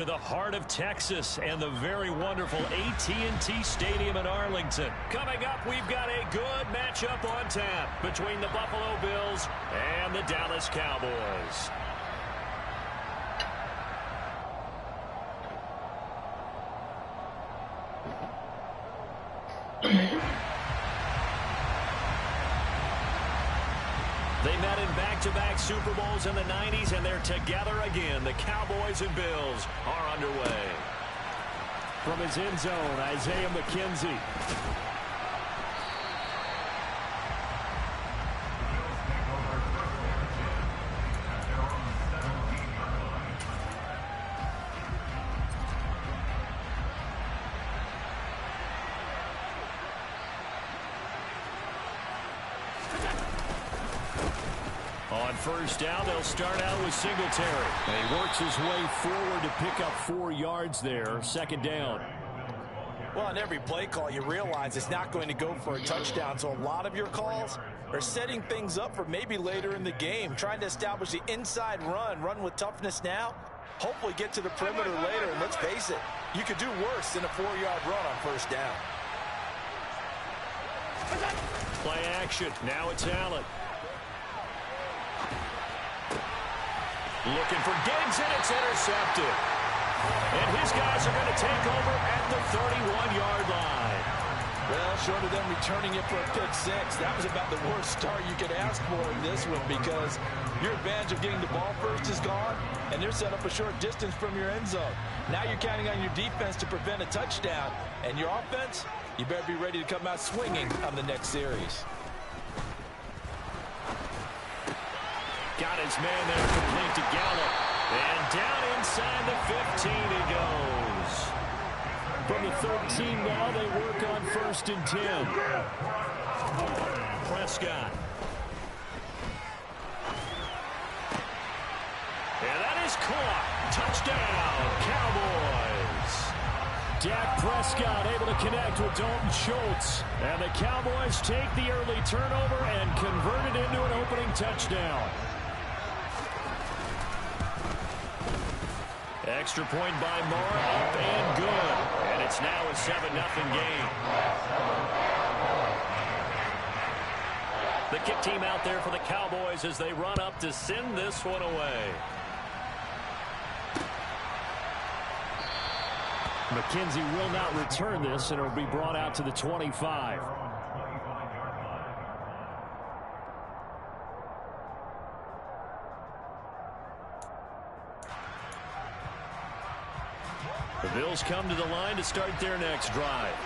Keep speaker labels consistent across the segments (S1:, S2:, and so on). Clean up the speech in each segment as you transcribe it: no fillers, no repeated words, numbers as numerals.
S1: To the heart of Texas and the very wonderful AT&T Stadium in Arlington. Coming up, we've got a good matchup on tap between the Buffalo Bills and the Dallas Cowboys. They met in back-to-back Super Bowls in the 90s, and they're together again. The Cowboys and Bills are underway. From his end zone, Isaiah McKenzie. On first down, they'll start out with Singletary. And he works his way forward to pick up 4 yards there. Second down.
S2: Well, on every play call, you realize it's not going to go for a touchdown. So a lot of your calls are setting things up for maybe later in the game, trying to establish the inside run with toughness now, hopefully get to the perimeter later. And let's face it, you could do worse than a 4-yard run on first down.
S1: Play action. Now it's Allen. Looking for Diggs, and it's intercepted. And his guys are going to take over at the 31-yard line.
S2: Well, short of them returning it for a pick six, that was about the worst start you could ask for in this one, because your advantage of getting the ball first is gone, and they're set up a short distance from your end zone. Now you're counting on your defense to prevent a touchdown, and your offense, you better be ready to come out swinging on the next series.
S1: Got his man there, complete to Gallup. And down inside the 15 he goes. From the 13 now, they work on 1st and 10. Prescott. And that is caught. Touchdown, Cowboys. Dak Prescott able to connect with Dalton Schultz. And the Cowboys take the early turnover and convert it into an opening touchdown. Extra point by Mara, up and good. And it's now a 7-0 game. The kick team out there for the Cowboys as they run up to send this one away. McKenzie will not return this, and it will be brought out to the 25. The Bills come to the line to start their next drive.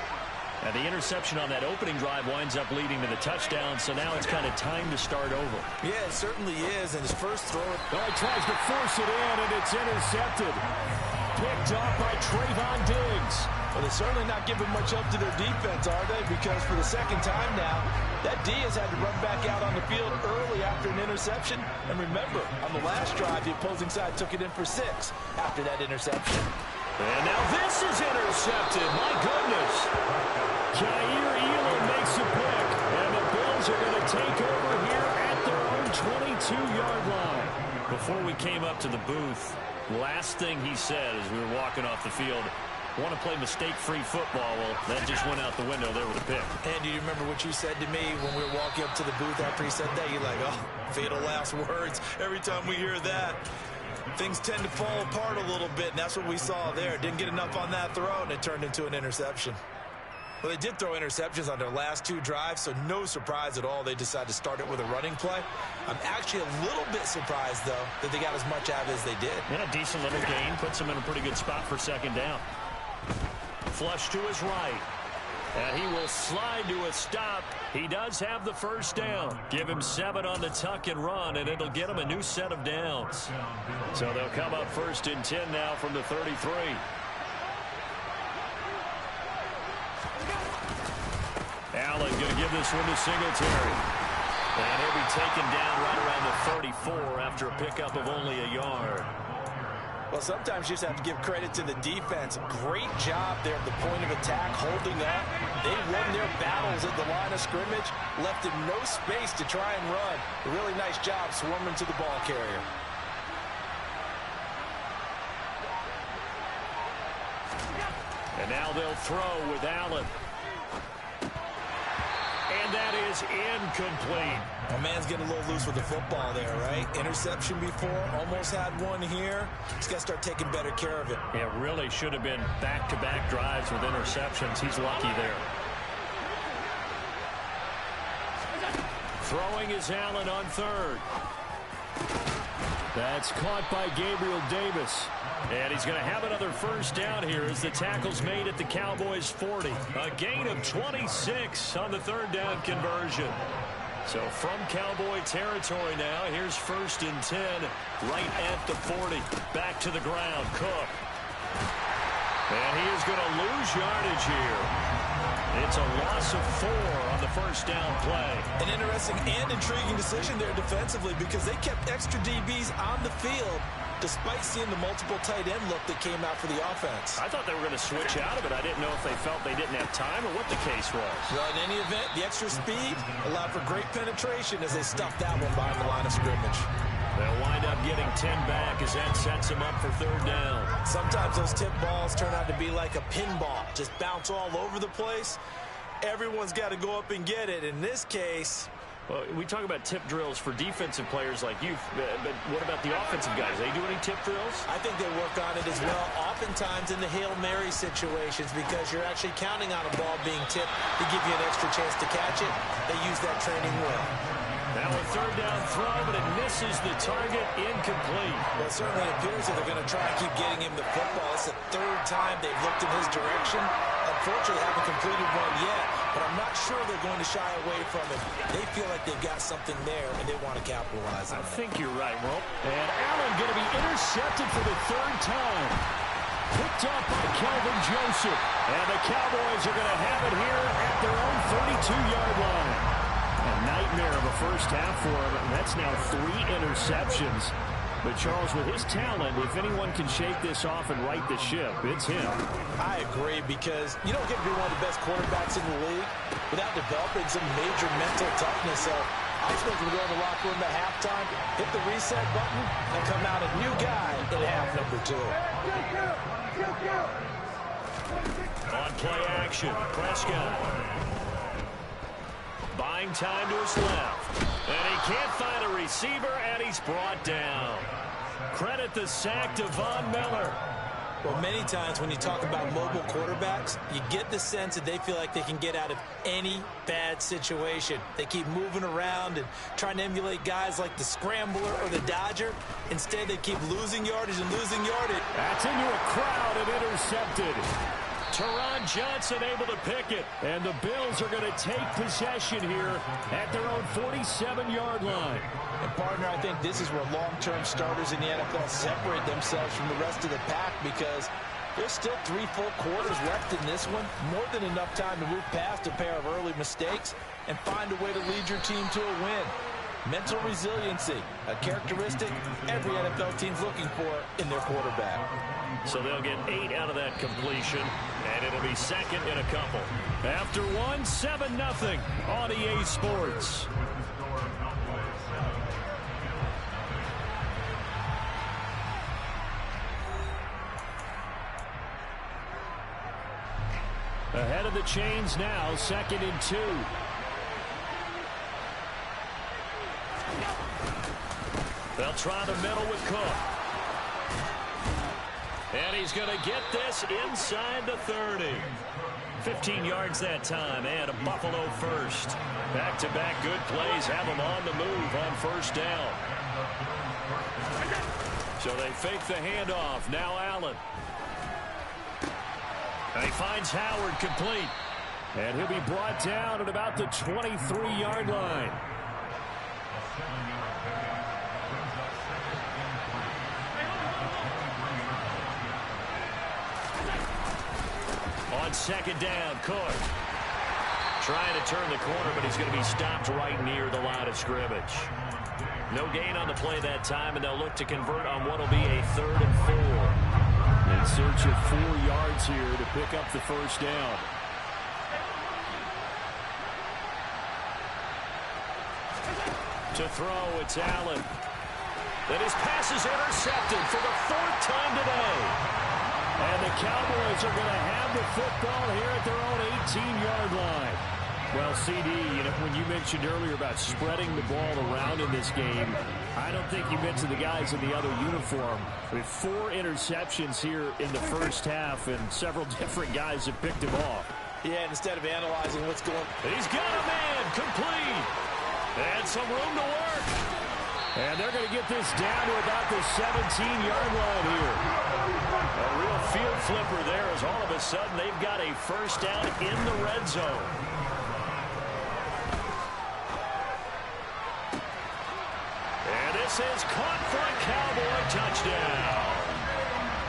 S1: And the interception on that opening drive winds up leading to the touchdown, so now it's kind of time to start over.
S2: Yeah, it certainly is, and his first throw.
S1: Oh, he tries to force it in, and it's intercepted. Picked up by Trayvon Diggs.
S2: Well, they're certainly not giving much up to their defense, are they? Because for the second time now, that D has had to run back out on the field early after an interception. And remember, on the last drive, the opposing side took it in for 6 after that interception.
S1: And now this is intercepted. My goodness. Jair Elam makes a pick. And the Bills are going to take over here at their own 22-yard line. Before we came up to the booth, last thing he said as we were walking off the field, want to play mistake-free football. Well, that just went out the window there with a pick.
S2: And do you remember what you said to me when we were walking up to the booth after he said that? You're like, oh, fatal last words. Every time we hear that, things tend to fall apart a little bit, and that's what we saw there. Didn't get enough on that throw, and it turned into an interception. Well, they did throw interceptions on their last 2 drives, so no surprise at all they decided to start it with a running play. I'm actually a little bit surprised, though, that they got as much out of it as they did.
S1: Yeah, decent little gain. Puts them in a pretty good spot for second down. Flush to his right. And he will slide to a stop. He does have the first down. Give him 7 on the tuck and run, and it'll get him a new set of downs. So they'll come up 1st and 10 now from the 33. Allen going to give this one to Singletary. And he'll be taken down right around the 34 after a pickup of only a yard.
S2: Well, sometimes you just have to give credit to the defense. Great job there at the point of attack, holding up. They won their battles at the line of scrimmage, left him no space to try and run. A really nice job swarming to the ball carrier.
S1: And now they'll throw with Allen. And that is incomplete.
S2: My man's getting a little loose with the football there, right? Interception before, almost had one here. He's got to start taking better care of it.
S1: It really should have been back-to-back drives with interceptions. He's lucky there. Throwing is Allen on third. That's caught by Gabriel Davis. And he's going to have another first down here as the tackle's made at the Cowboys' 40. A gain of 26 on the third down conversion. So from Cowboy territory now, here's 1st and 10 right at the 40. Back to the ground, Cook. And he is going to lose yardage here. It's a loss of 4 on the first down play.
S2: An interesting and intriguing decision there defensively because they kept extra DBs on the field despite seeing the multiple tight end look that came out for the offense.
S1: I thought they were going to switch out of it. I didn't know if they felt they didn't have time or what the case was.
S2: Well, in any event, the extra speed allowed for great penetration as they stuffed that one behind the line of scrimmage.
S1: They'll wind up getting 10 back as that sets them up for third down.
S2: Sometimes those tip balls turn out to be like a pinball, just bounce all over the place. Everyone's got to go up and get it. In this case,
S1: well, we talk about tip drills for defensive players like you, but what about the offensive guys? They do any tip drills?
S2: I think they work on it as well, oftentimes in the Hail Mary situations because you're actually counting on a ball being tipped to give you an extra chance to catch it. They use that training well.
S1: Now a third down throw, but it misses the target, incomplete.
S2: Well, it certainly appears that they're going to try and keep getting him the football. It's the third time they've looked in his direction. Unfortunately, they haven't completed one yet, but I'm not sure they're going to shy away from it. They feel like they've got something there, and they want to capitalize on it.
S1: I think you're right, Rope. And Allen going to be intercepted for the third time. Picked up by Kelvin Joseph. And the Cowboys are going to have it here at their own 32-yard line. A nightmare of a first half for him, and that's now 3 interceptions. But, Charles, with his talent, if anyone can shake this off and right the ship, it's him.
S2: I agree, because you don't get to be one of the best quarterbacks in the league without developing some major mental toughness. So I expect him to go in the locker room at halftime, hit the reset button, and come out a new guy in half number 2.
S1: On play action, Prescott. Buying time to his left. And he can't find a receiver, and he's brought down. Credit the sack to Von Miller.
S2: Well, many times when you talk about mobile quarterbacks, you get the sense that they feel like they can get out of any bad situation. They keep moving around and trying to emulate guys like the Scrambler or the Dodger. Instead, they keep losing yardage and losing yardage.
S1: That's into a crowd and intercepted. Teron Johnson able to pick it. And the Bills are going to take possession here at their own 47-yard line.
S2: And, partner, I think this is where long-term starters in the NFL separate themselves from the rest of the pack because there's still 3 full quarters left in this one. More than enough time to move past a pair of early mistakes and find a way to lead your team to a win. Mental resiliency, a characteristic every NFL team's looking for in their quarterback.
S1: So they'll get 8 out of that completion, and it'll be second in a couple. After 1, 7-0 on EA Sports. Ahead of the chains now, 2nd and 2. They'll try the middle with Cook. And he's going to get this inside the 30. 15 yards that time, and a Buffalo first. Back-to-back good plays have them on the move on first down. So they fake the handoff. Now Allen. And he finds Howard complete. And he'll be brought down at about the 23-yard line. On second down, Cook. Trying to turn the corner, but he's going to be stopped right near the line of scrimmage. No gain on the play that time, and they'll look to convert on what will be a 3rd and 4. In search of 4 yards here to pick up the first down. To throw, it's Allen. Then his pass is intercepted for the 4th time today. And the Cowboys are going to have the football here at their own 18-yard line. Well, CD, when you mentioned earlier about spreading the ball around in this game, I don't think you mentioned the guys in the other uniform. We have 4 interceptions here in the first half, and several different guys have picked him off.
S2: Yeah, instead of analyzing what's going on.
S1: He's got a man complete. And some room to work. And they're going to get this down to about the 17-yard line here. A real field flipper there as all of a sudden they've got a first down in the red zone. And this is caught for a Cowboy touchdown.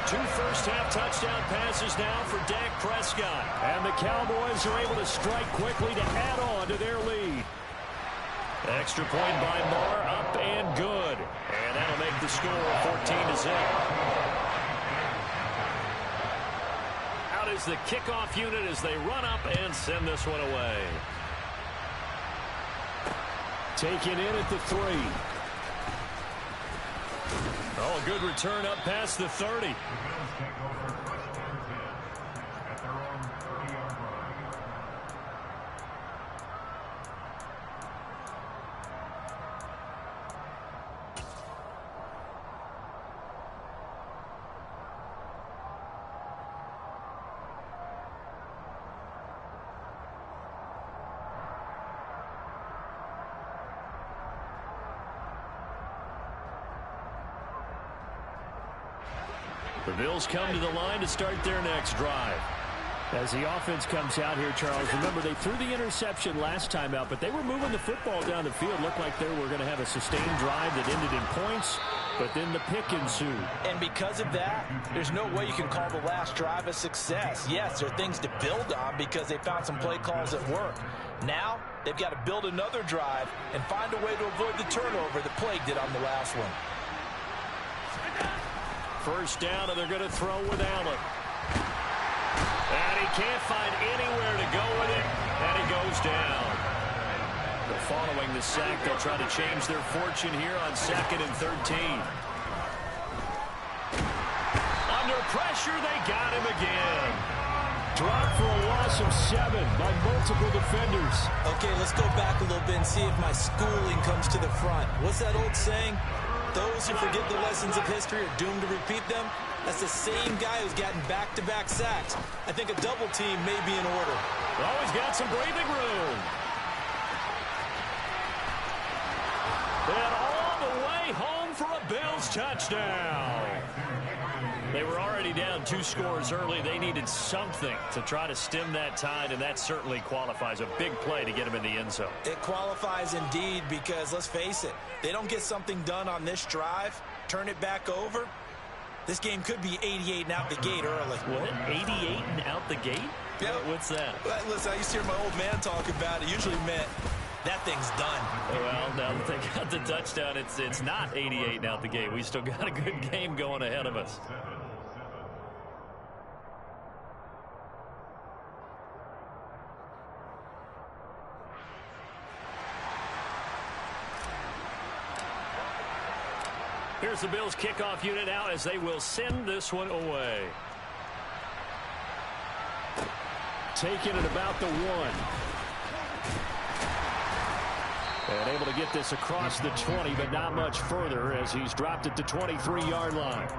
S1: 2 first-half touchdown passes now for Dak Prescott. And the Cowboys are able to strike quickly to add on to their lead. Extra point by Marr, up and good. And that'll make the score 14-0. Out is the kickoff unit as they run up and send this one away. Taken in at the 3. Oh, a good return up past the 30. The Bills come to the line to start their next drive. As the offense comes out here, Charles, remember they threw the interception last time out, but they were moving the football down the field. Looked like they were going to have a sustained drive that ended in points, but then the pick ensued.
S2: And because of that, there's no way you can call the last drive a success. Yes, there are things to build on because they found some play calls that work. Now, they've got to build another drive and find a way to avoid the turnover that plagued it on the last one.
S1: First down, and they're going to throw with Allen. And he can't find anywhere to go with it, and he goes down. But following the sack, they'll try to change their fortune here on 2nd and 13. Under pressure, they got him again. Dropped for a loss of 7 by multiple defenders.
S2: Okay, let's go back a little bit and see if my schooling comes to the front. What's that old saying? Those who forget the lessons of history are doomed to repeat them. That's the same guy who's gotten back-to-back sacks. I think a double team may be in order.
S1: Oh, he's got some breathing room. And all the way home for a Bills touchdown. They were already down 2 scores early. They needed something to try to stem that tide, and that certainly qualifies. A big play to get them in the end zone.
S2: It qualifies indeed because, let's face it, they don't get something done on this drive, turn it back over, this game could be 88 and out the gate early.
S1: What? 88 and out the gate?
S2: Yeah.
S1: What's that?
S2: Listen, I used to hear my old man talk about it. Usually meant that thing's done.
S1: Well, now that they got the touchdown, it's not 88 and out the gate. We still got a good game going ahead of us. Here's the Bills kickoff unit now as they will send this one away. Taken at about the 1. And able to get this across the 20, but not much further as he's dropped at the 23-yard line.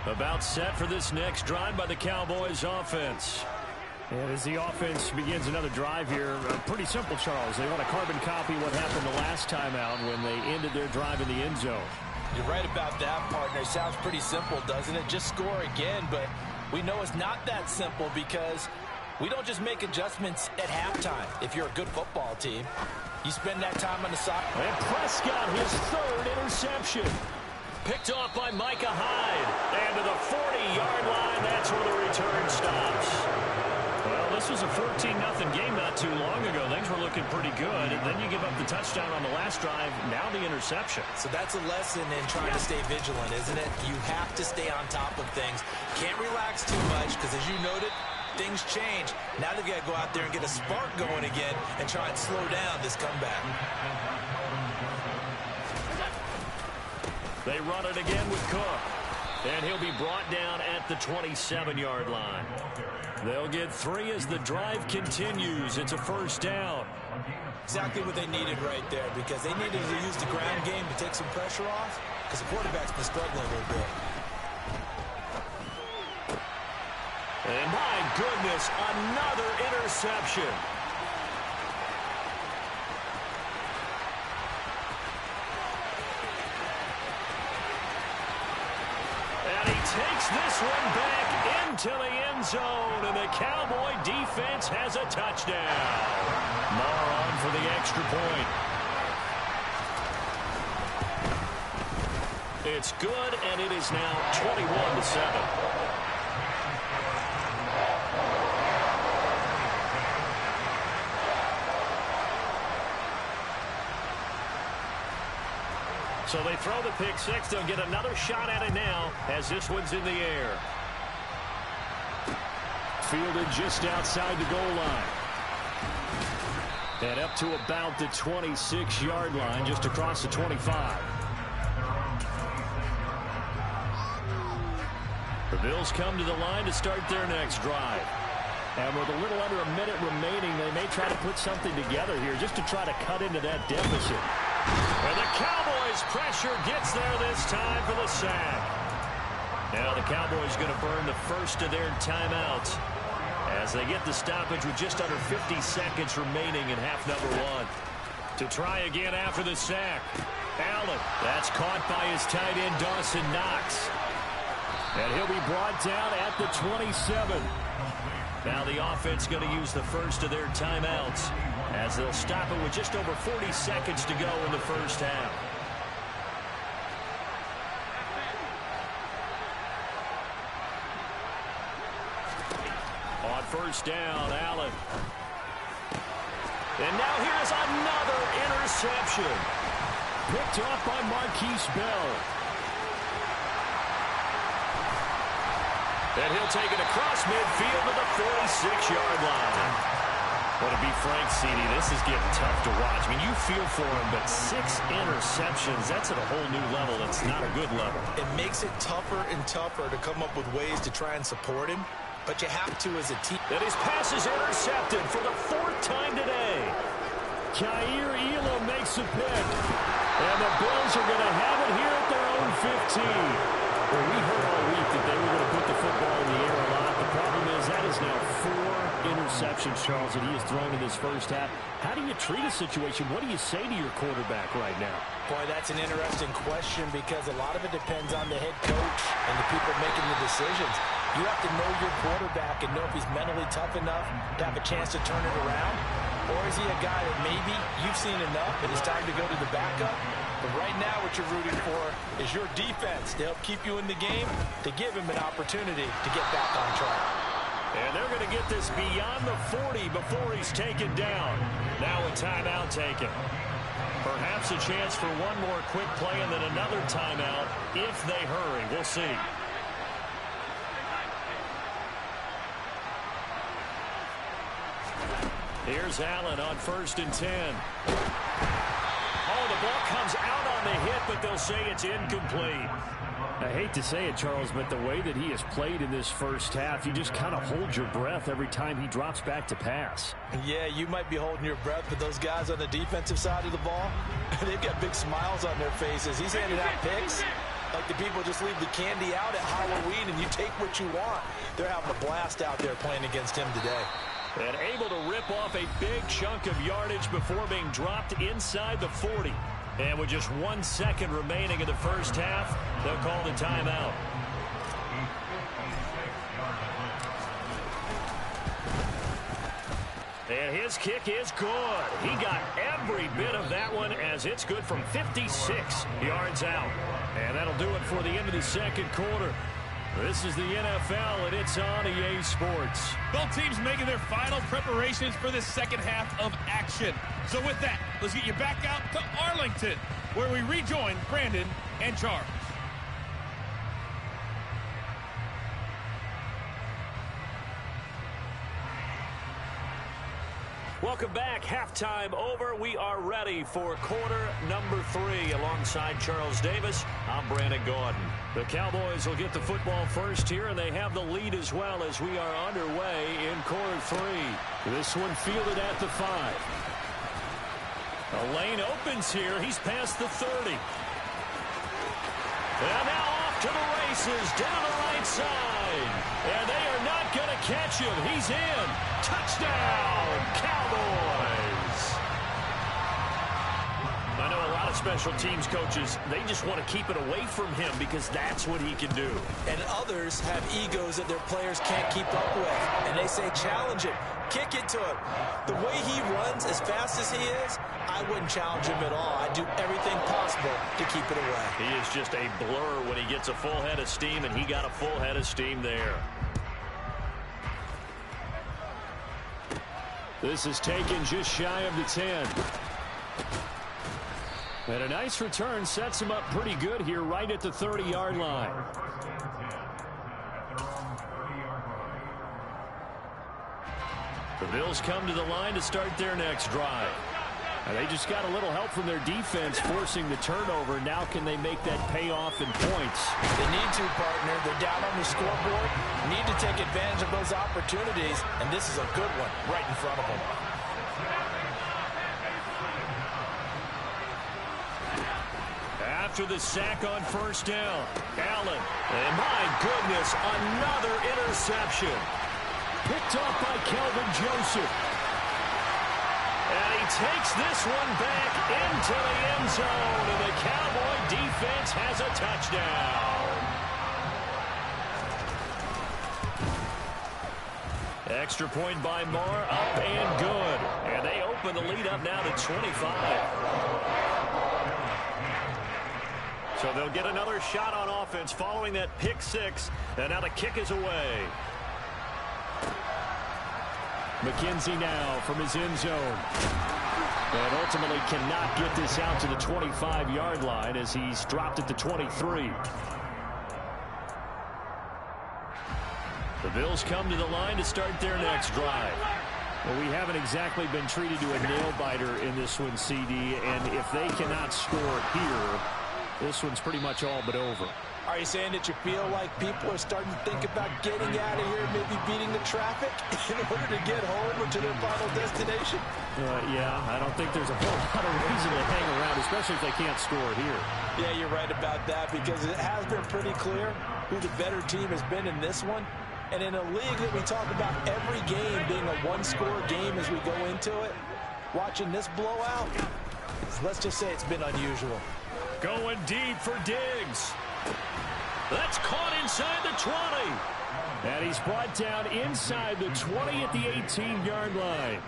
S1: About set for this next drive by the Cowboys offense. And as the offense begins another drive here, pretty simple, Charles. They want to carbon copy what happened the last time out when they ended their drive in the end zone.
S2: You're right about that, partner. Sounds pretty simple, doesn't it? Just score again, but we know it's not that simple because we don't just make adjustments at halftime. If you're a good football team, you spend that time on the side.
S1: And Prescott, his 3rd interception. Picked off by Micah Hyde. And to the 40-yard line, that's where the return stops. Well, this was a 14-0 game not too long ago. Things were looking pretty good. And then you give up the touchdown on the last drive. Now the interception.
S2: So that's a lesson in trying to stay vigilant, isn't it? You have to stay on top of things. Can't relax too much because, as you noted, things change. Now they've got to go out there and get a spark going again and try and slow down this comeback.
S1: They run it again with Cook. And he'll be brought down at the 27-yard line. They'll get 3 as the drive continues. It's a first down.
S2: Exactly what they needed right there, because they needed to use the ground game to take some pressure off, because the quarterback's been struggling a little bit.
S1: And my goodness, another interception. And he takes this one back into the end zone, and the Cowboy defense has a touchdown. Maher on for the extra point. It's good, and it is now 21-7. So they throw the pick six. They'll get another shot at it now as this one's in the air. Fielded just outside the goal line. And up to about the 26-yard line, just across the 25. The Bills come to the line to start their next drive. And with a little under a minute remaining, they may try to put something together here just to try to cut into that deficit. And the Cowboys' pressure gets there this time for the sack. Now the Cowboys going to burn the first of their timeouts as they get the stoppage with just under 50 seconds remaining in half number 1. To try again after the sack. Allen, that's caught by his tight end Dawson Knox. And he'll be brought down at the 27. Now the offense going to use the first of their timeouts as they'll stop it with just over 40 seconds to go in the first half. On first down, Allen. And now here's another interception. Picked off by Marquise Bell. And he'll take it across midfield to the 46-yard line. Well, to be frank, CD, this is getting tough to watch. I mean, you feel for him, but 6 interceptions, that's at a whole new level. It's not a good level.
S2: It makes it tougher and tougher to come up with ways to try and support him, but you have to as a team.
S1: And his pass is intercepted for the 4th time today. Jair Elam makes a pick. And the Bills are going to have it here at their own 15. Well, we heard all week that they were going to put the football in the air a lot. The problem is that is now 4 interceptions, Charles, that he has thrown in this first half. How do you treat a situation? What do you say to your quarterback right now?
S2: Boy, that's an interesting question because a lot of it depends on the head coach and the people making the decisions. You have to know your quarterback and know if he's mentally tough enough to have a chance to turn it around. Or is he a guy that maybe you've seen enough and it's time to go to the backup? But right now what you're rooting for is your defense to help keep you in the game, to give him an opportunity to get back on track.
S1: And they're going to get this beyond the 40 before he's taken down. Now a timeout taken. Perhaps a chance for one more quick play and then another timeout if they hurry. We'll see. Here's Allen on 1st and 10. Oh, the ball comes out on the hit, but they'll say it's incomplete. I hate to say it, Charles, but the way that he has played in this first half, you just kind of hold your breath every time he drops back to pass.
S2: Yeah, you might be holding your breath, but those guys on the defensive side of the ball, they've got big smiles on their faces. He's handing out picks like the people just leave the candy out at Halloween and you take what you want. They're having a blast out there playing against him today.
S1: And able to rip off a big chunk of yardage before being dropped inside the 40. And with just 1 second remaining in the first half, they'll call the timeout. And his kick is good. He got every bit of that one as it's good from 56 yards out. And that'll do it for the end of the second quarter. This is the NFL, and it's on EA Sports.
S3: Both teams making their final preparations for this second half of action. So with that, let's get you back out to Arlington, where we rejoin Brandon and Charles.
S1: Welcome back. Halftime over. We are ready for quarter number 3. Alongside Charles Davis, I'm Brandon Gordon. The Cowboys will get the football first here, and they have the lead as well as we are underway in quarter 3. This one fielded at the 5. A lane opens here. He's past the 30. And now off to the races down the right side. And they are not going to catch him. He's in. Touchdown, Cowboys. I know a lot of special teams coaches, they just want to keep it away from him because that's what he can do.
S2: And others have egos that their players can't keep up with. And they say challenge him. Kick it to him. The way he runs as fast as he is, I wouldn't challenge him at all. I'd do everything possible to keep it away.
S1: He is just a blur when he gets a full head of steam, and he got a full head of steam there. This is taken just shy of the 10. And a nice return sets him up pretty good here right at the 30-yard line. The Bills come to the line to start their next drive. And they just got a little help from their defense forcing the turnover. Now can they make that pay off in points?
S2: They need to, partner. They're down on the scoreboard. Need to take advantage of those opportunities. And this is a good one right in front of them.
S1: After the sack on first down, Allen. And my goodness, another interception. Picked off by Kelvin Joseph. And he takes this one back into the end zone. And the Cowboy defense has a touchdown. Extra point by Marr, up and good. And they open the lead up now to 25. So they'll get another shot on offense following that pick 6. And now the kick is away. McKenzie now from his end zone. And ultimately cannot get this out to the 25-yard line as he's dropped at the 23. The Bills come to the line to start their next drive. Well, we haven't exactly been treated to a nail-biter in this one, CD. And if they cannot score here, this one's pretty much all but over.
S2: Are you saying that you feel like people are starting to think about getting out of here, maybe beating the traffic in order to get home or to their final destination?
S1: Yeah, I don't think there's a whole lot of reason to hang around, especially if they can't score here.
S2: Yeah, you're right about that because it has been pretty clear who the better team has been in this one. And in a league that we talk about every game being a one-score game as we go into it, watching this blowout, let's just say it's been unusual.
S1: Going deep for Diggs. That's caught inside the 20. And he's brought down inside the 20 at the 18-yard line.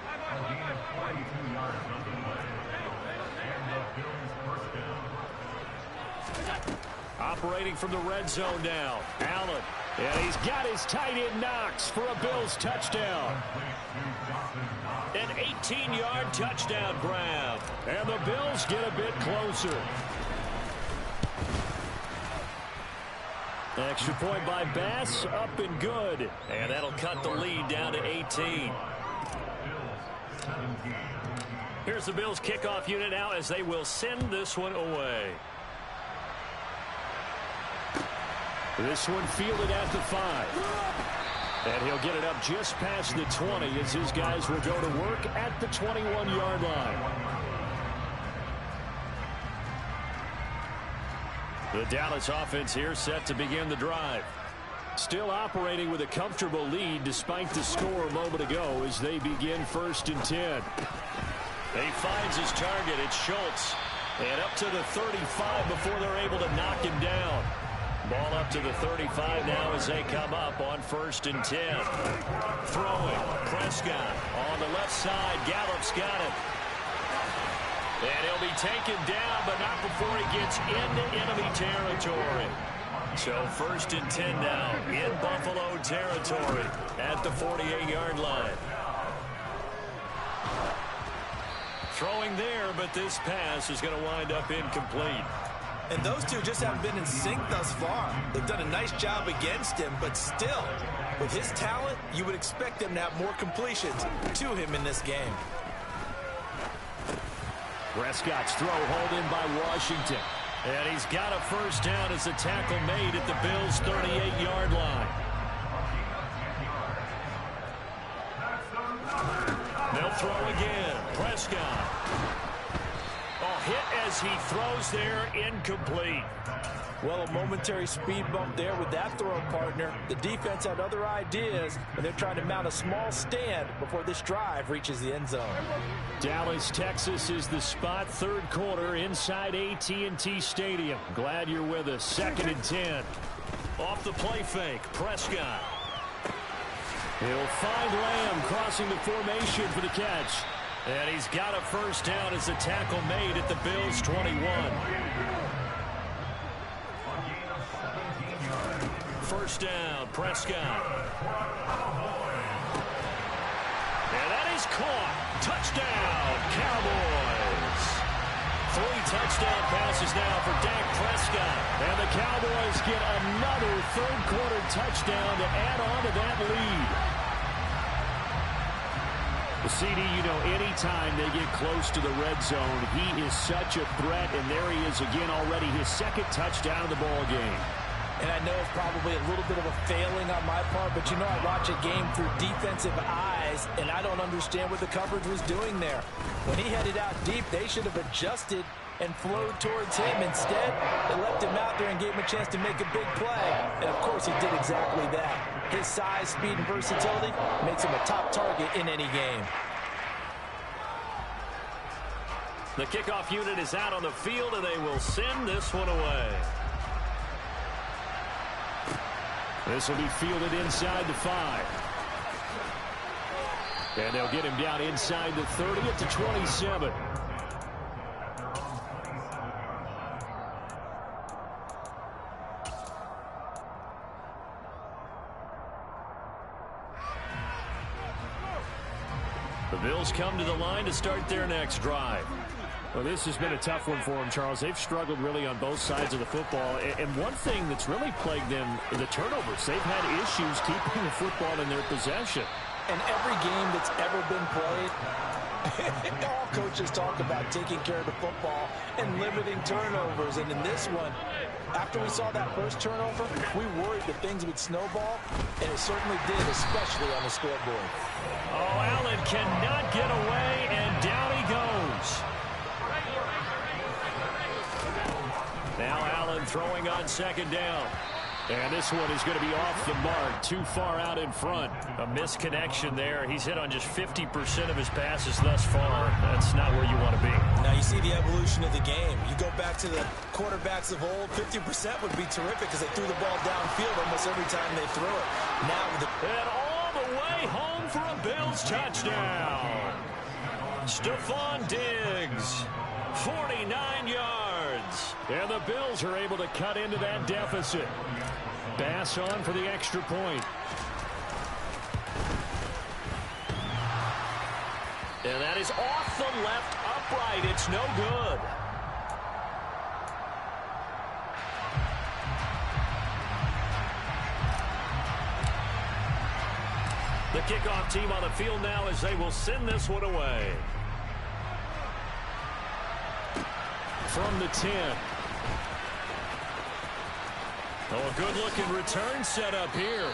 S1: Operating from the red zone now. Allen. And he's got his tight end Knox for a Bills touchdown. An 18-yard touchdown grab. And the Bills get a bit closer. Extra point by Bass, up and good. And that'll cut the lead down to 18. Here's the Bills kickoff unit now as they will send this one away. This one fielded at the 5. And he'll get it up just past the 20 as his guys will go to work at the 21-yard line. The Dallas offense here set to begin the drive. Still operating with a comfortable lead despite the score a moment ago as they begin 1st and 10. He finds his target. It's Schultz. And up to the 35 before they're able to knock him down. Ball up to the 35 now as they come up on 1st and 10. Throwing. Prescott on the left side. Gallup's got it. And he'll be taken down, but not before he gets into enemy territory. So 1st and 10 now in Buffalo territory at the 48-yard line. Throwing there, but this pass is going to wind up incomplete.
S2: And those two just haven't been in sync thus far. They've done a nice job against him, but still, with his talent, you would expect them to have more completions to him in this game.
S1: Prescott's throw hauled in by Washington. And he's got a first down as the tackle made at the Bills' 38-yard line. They'll throw again. Prescott. Hit as he throws there, incomplete.
S2: Well, a momentary speed bump there with that throw partner. The defense had other ideas, and they're trying to mount a small stand before this drive reaches the end zone.
S1: Dallas, Texas is the spot, third quarter inside AT&T Stadium. Glad you're with us. 2nd and 10. Off the play fake, Prescott. He'll find Lamb crossing the formation for the catch. And he's got a first down as the tackle made at the Bills' 21. First down, Prescott. And that is caught. Touchdown, Cowboys. 3 touchdown passes now for Dak Prescott. And the Cowboys get another third-quarter touchdown to add on to that lead. CD, you know, anytime they get close to the red zone, he is such a threat, and there he is again already, his 2nd touchdown of the ball game.
S2: And I know it's probably a little bit of a failing on my part, but you know I watch a game through defensive eyes, and I don't understand what the coverage was doing there. When he headed out deep, they should have adjusted and flowed towards him. Instead, they left him out there and gave him a chance to make a big play. And, of course, he did exactly that. His size, speed, and versatility makes him a top target in any game.
S1: The kickoff unit is out on the field, and they will send this one away. This will be fielded inside the 5. And they'll get him down inside the 30 at the 27. The Bills come to the line to start their next drive. Well, this has been a tough one for them, Charles. They've struggled really on both sides of the football. And one thing that's really plagued them, the turnovers. They've had issues keeping the football in their possession.
S2: And every game that's ever been played, all coaches talk about taking care of the football and limiting turnovers. And in this one, after we saw that first turnover, we worried that things would snowball, and it certainly did, especially on the scoreboard.
S1: Oh, Allen cannot get away, and down he goes. Now Allen throwing on 2nd down. And this one is going to be off the mark, too far out in front. A misconnection there. He's hit on just 50% of his passes thus far. That's not where you want to be.
S2: Now you see the evolution of the game. You go back to the quarterbacks of old, 50% would be terrific because they threw the ball downfield almost every time they threw it. Now with the...
S1: And all the way home for a Bills touchdown. Stephon Diggs, 49 yards. And the Bills are able to cut into that deficit. Bass on for the extra point. And that is off the left upright. It's no good. The kickoff team on the field now as they will send this one away. From the 10. Oh, a good-looking return set up here.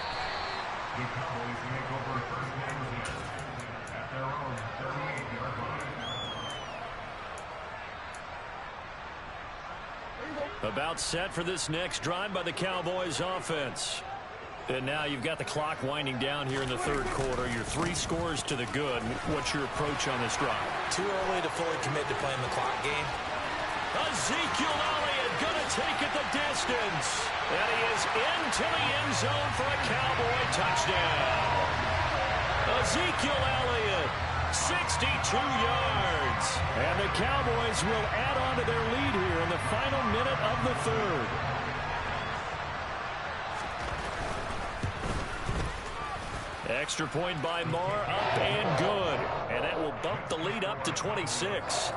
S1: About set for this next drive by the Cowboys offense. And now you've got the clock winding down here in the third quarter. Your 3 scores to the good. What's your approach on this drive?
S2: Too early to fully commit to playing the clock game.
S1: Ezekiel Elliott going to take it the distance. And he is into the end zone for a Cowboy touchdown. Ezekiel Elliott, 62 yards. And the Cowboys will add on to their lead here in the final minute of the third. Extra point by Marr, up and good. And that will bump the lead up to 26.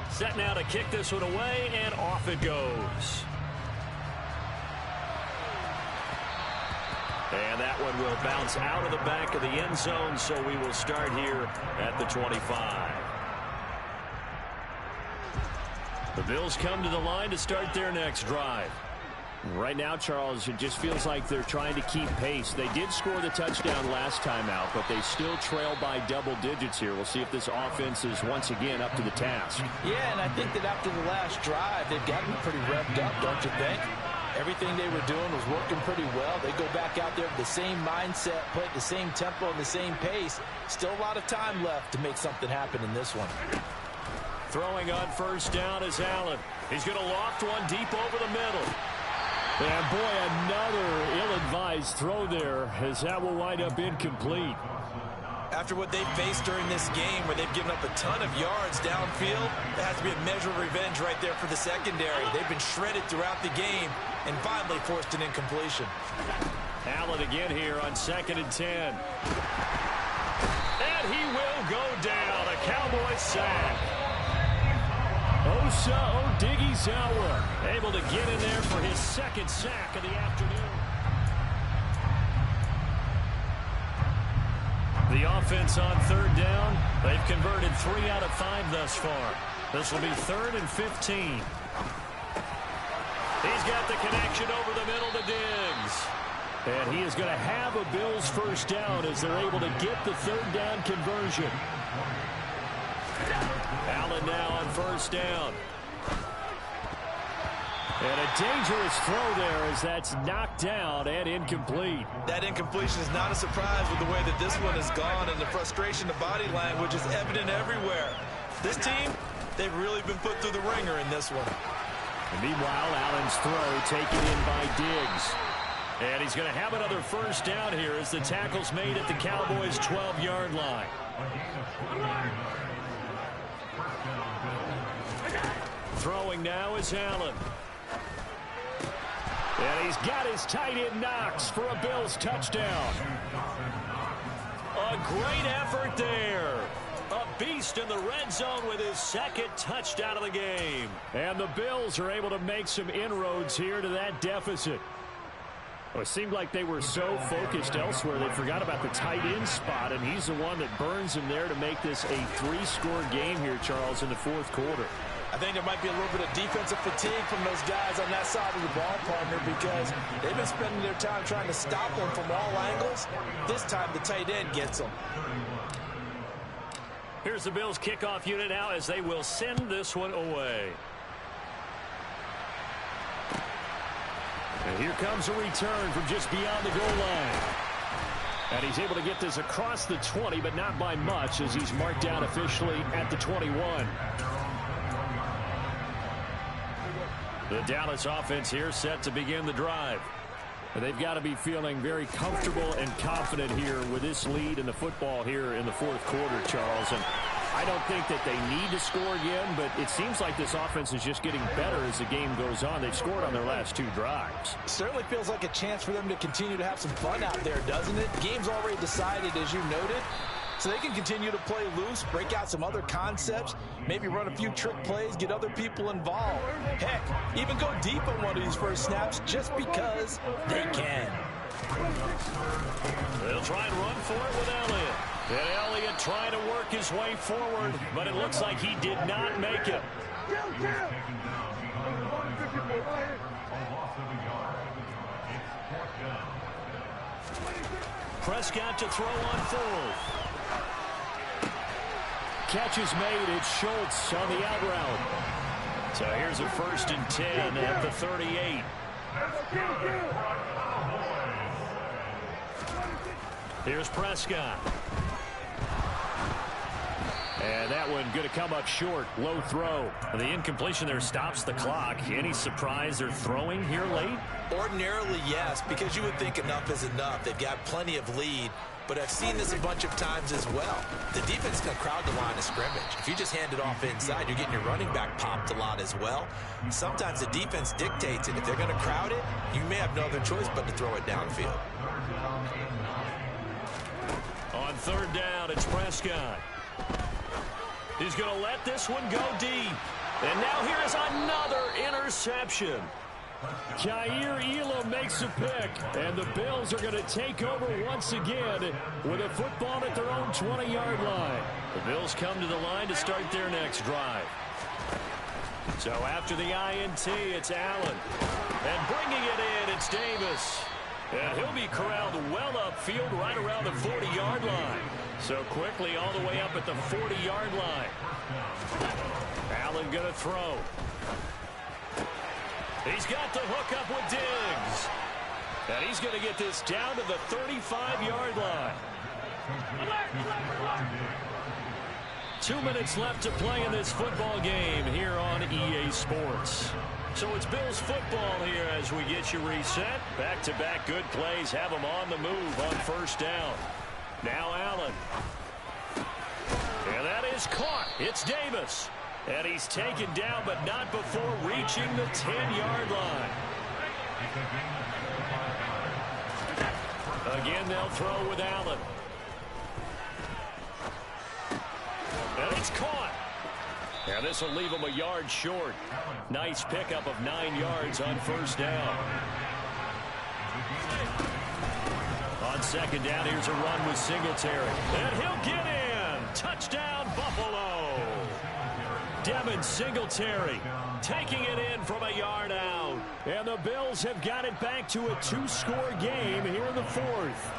S1: Set now to kick this one away, and off it goes. And that one will bounce out of the back of the end zone, so we will start here at the 25. The Bills come to the line to start their next drive. Right now, Charles, it just feels like they're trying to keep pace. They did score the touchdown last time out, but they still trail by double digits here. We'll see if this offense is once again up to the task.
S2: Yeah, and I think that after the last drive, they've gotten pretty revved up, don't you think? Everything they were doing was working pretty well. They go back out there with the same mindset, play at the same tempo and the same pace. Still a lot of time left to make something happen in this one.
S1: Throwing on first down is Allen. He's going to loft one deep over the middle. And boy, another ill-advised throw there, as that will wind up incomplete.
S2: After what they've faced during this game, where they've given up a ton of yards downfield, there has to be a measure of revenge right there for the secondary. They've been shredded throughout the game and finally forced an incompletion.
S1: Allen again here on 2nd and 10. And he will go down. A Cowboy sack. Osa Odighizuwa able to get in there for his second sack of the afternoon. The offense on 3rd down. They've converted 3 out of 5 thus far. This will be 3rd and 15. He's got the connection over the middle to Diggs. And he is going to have a Bills first down as they're able to get the 3rd down conversion. Allen now on first down. And a dangerous throw there as that's knocked down and incomplete.
S2: That incompletion is not a surprise with the way that this one has gone, and the frustration of body language is evident everywhere. This team, they've really been put through the ringer in this one.
S1: And meanwhile, Allen's throw taken in by Diggs. And he's going to have another first down here as the tackle's made at the Cowboys' 12-yard line. Throwing now is Allen. And he's got his tight end Knox for a Bills touchdown. A great effort there. A beast in the red zone with his second touchdown of the game. And the Bills are able to make some inroads here to that deficit. Well, it seemed like they were so focused elsewhere they forgot about the tight end spot, and he's the one that burns him there to make this a 3-score game here, Charles, in the 4th quarter.
S2: I think there might be a little bit of defensive fatigue from those guys on that side of the ball, partner, because they've been spending their time trying to stop them from all angles. This time the tight end gets them.
S1: Here's the Bills kickoff unit now as they will send this one away. And here comes a return from just beyond the goal line. And he's able to get this across the 20, but not by much as he's marked down officially at the 21. The Dallas offense here set to begin the drive. They've got to be feeling very comfortable and confident here with this lead in the football here in the 4th quarter, Charles. And I don't think that they need to score again, but it seems like this offense is just getting better as the game goes on. They've scored on their last 2 drives.
S2: Certainly feels like a chance for them to continue to have some fun out there, doesn't it? Game's already decided, as you noted. So they can continue to play loose, break out some other concepts, maybe run a few trick plays, get other people involved. Heck, even go deep on one of these first snaps just because they can.
S1: They'll try and run for it with Elliott. And Elliott trying to work his way forward, but it looks like he did not make it. Prescott to throw on 4th. Catch is made. It's Schultz on the out route. So here's a 1st and 10 at the 38. Here's Prescott. And that one going to come up short. Low throw. The incompletion there stops the clock. Any surprise they're throwing here late?
S2: Ordinarily, yes, because you would think enough is enough. They've got plenty of lead. But I've seen this a bunch of times as well. The defense can crowd the line of scrimmage. If you just hand it off inside, you're getting your running back popped a lot as well. Sometimes the defense dictates it. If they're going to crowd it, you may have no other choice but to throw it downfield.
S1: On 3rd down, it's Prescott. He's going to let this one go deep. And now here is another interception. Jair Elam makes a pick, and the Bills are going to take over once again with a football at their own 20-yard line. The Bills come to the line to start their next drive. So after the INT, it's Allen. And bringing it in, it's Davis. And he'll be corralled well upfield right around the 40-yard line. So quickly all the way up at the 40-yard line. Allen going to throw. He's got the hook up with Diggs. And he's going to get this down to the 35-yard line. 2 minutes left to play in this football game here on EA Sports. So it's Bills football here as we get you reset. Back-to-back good plays have them on the move on first down. Now Allen. And that is caught. It's Davis. And he's taken down, but not before reaching the 10-yard line. Again, they'll throw with Allen. And it's caught. And this will leave him a yard short. Nice pickup of 9 yards on first down. On second down, here's a run with Singletary. And he'll get in. Touchdown, Buffalo. Devin Singletary taking it in from a yard out. And the Bills have got it back to a 2-score game here in the fourth.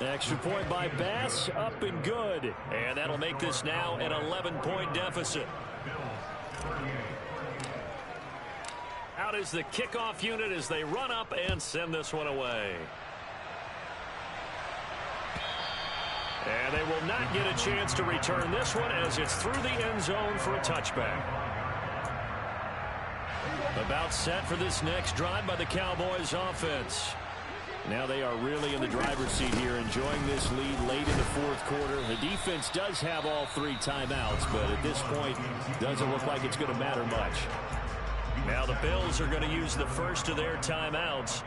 S1: Extra point by Bass, up and good. And that'll make this now an 11-point deficit. Out is the kickoff unit as they run up and send this one away. And they will not get a chance to return this one as it's through the end zone for a touchback. About set for this next drive by the Cowboys offense. Now they are really in the driver's seat here, enjoying this lead late in the fourth quarter. The defense does have all 3 timeouts, but at this point, doesn't look like it's going to matter much. Now the Bills are going to use the first of their timeouts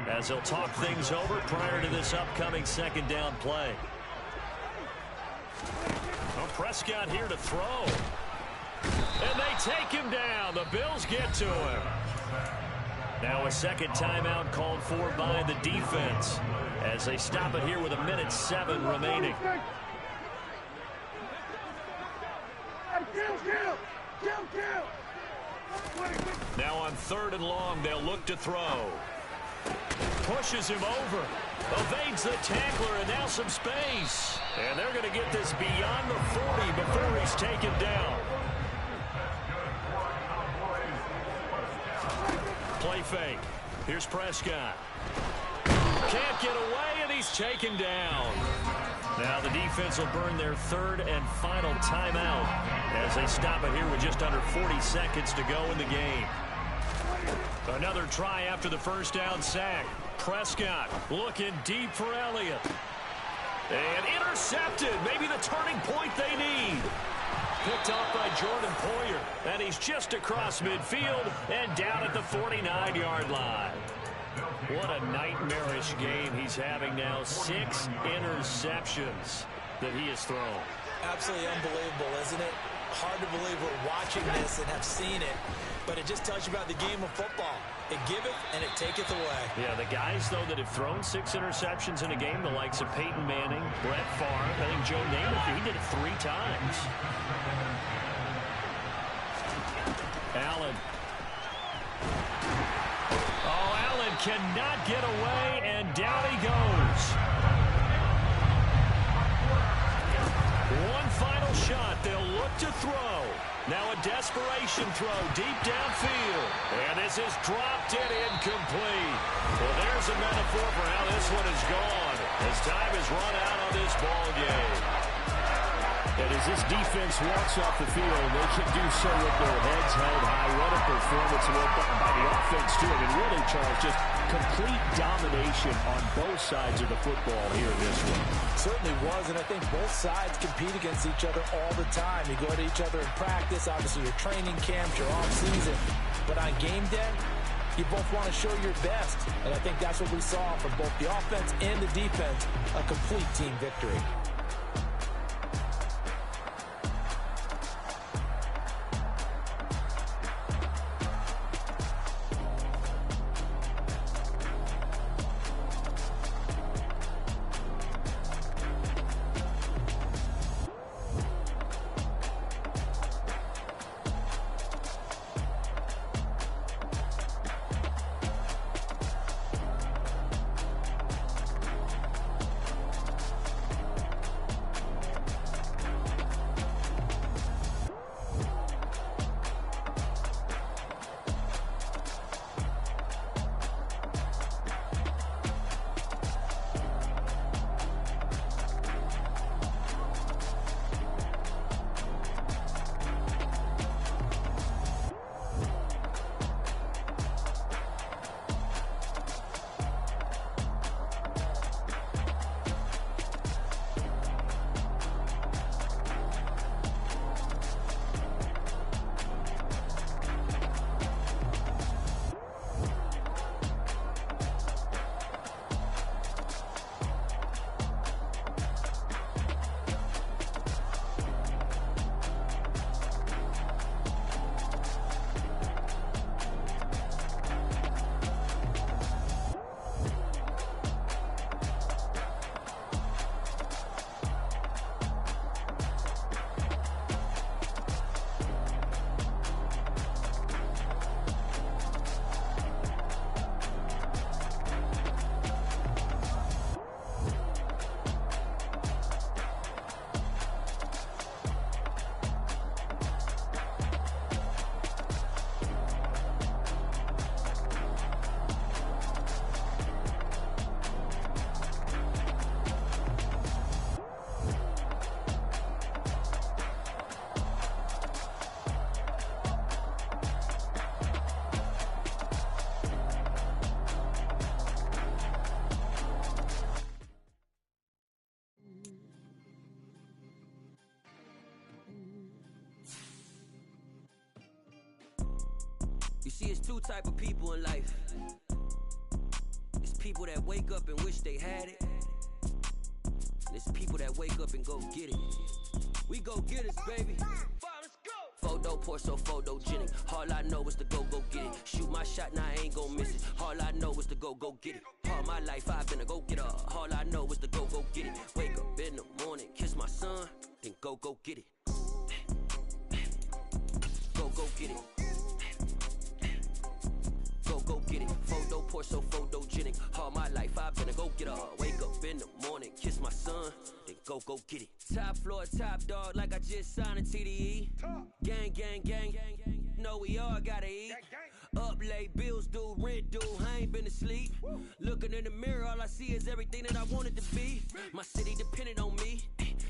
S1: as they'll talk things over prior to this upcoming second down play. Well, Prescott here to throw. And they take him down. The Bills get to him. Now a second timeout called for by the defense as they stop it here with 1:07 remaining. Now on 3rd and long, they'll look to throw. Pushes him over. Evades the tackler, and now some space. And they're going to get this beyond the 40 before he's taken down. Play fake. Here's Prescott. Can't get away, and he's taken down. Now the defense will burn their 3rd and final timeout as they stop it here with just under 40 seconds to go in the game. Another try after the first down sack. Prescott looking deep for Elliott. And intercepted. Maybe the turning point they need. Picked off by Jordan Poyer. And he's just across midfield and down at the 49-yard line. What a nightmarish game he's having now. 6 interceptions that he has thrown.
S2: Absolutely unbelievable, isn't it? Hard to believe we're watching this and have seen it, but it just tells you about the game of football. It giveth and it taketh away.
S1: Yeah, the guys, though, that have thrown 6 interceptions in a game, the likes of Peyton Manning, Brett Favre, I think Joe Namath, he did it 3 times. Allen. Oh, Allen cannot get away, and down he goes. One final shot. They'll look to throw. Now a desperation throw deep downfield. And this is dropped and incomplete. Well, there's a metaphor for how this one is gone as time is run out on this ball game. And as this defense walks off the field, they can do so with their heads held high. What a performance by the offense, too. I mean, really, Charles, just complete domination on both sides of the football here in this one.
S2: Certainly was, and I think both sides compete against each other all the time. You go at each other in practice, obviously your training camps, your off-season. But on game day, you both want to show your best. And I think that's what we saw from both the offense and the defense, a complete team victory.
S4: You see, it's two type of people in life. It's people that wake up and wish they had it. And it's people that wake up and go get it. We go get it, baby. Photo poor, so photogenic. All I know is to go get it. Shoot my shot, now I ain't gon' miss it. All I know is to go get it. All my life I've been a go-getter. All I know is to go get it. Wake up in the morning, kiss my son, then go get it. Go get it. Go get it. Photo poor, so photogenic. All my life I've been a go-getter. Wake up in the morning, kiss my son, then go get it. Top floor, top dog, like I just signed a TDE. Gang. Know we all gotta eat. Up late, bills due, rent due, I ain't been asleep. Looking in the mirror, all I see is everything that I wanted to be. My city depended on me,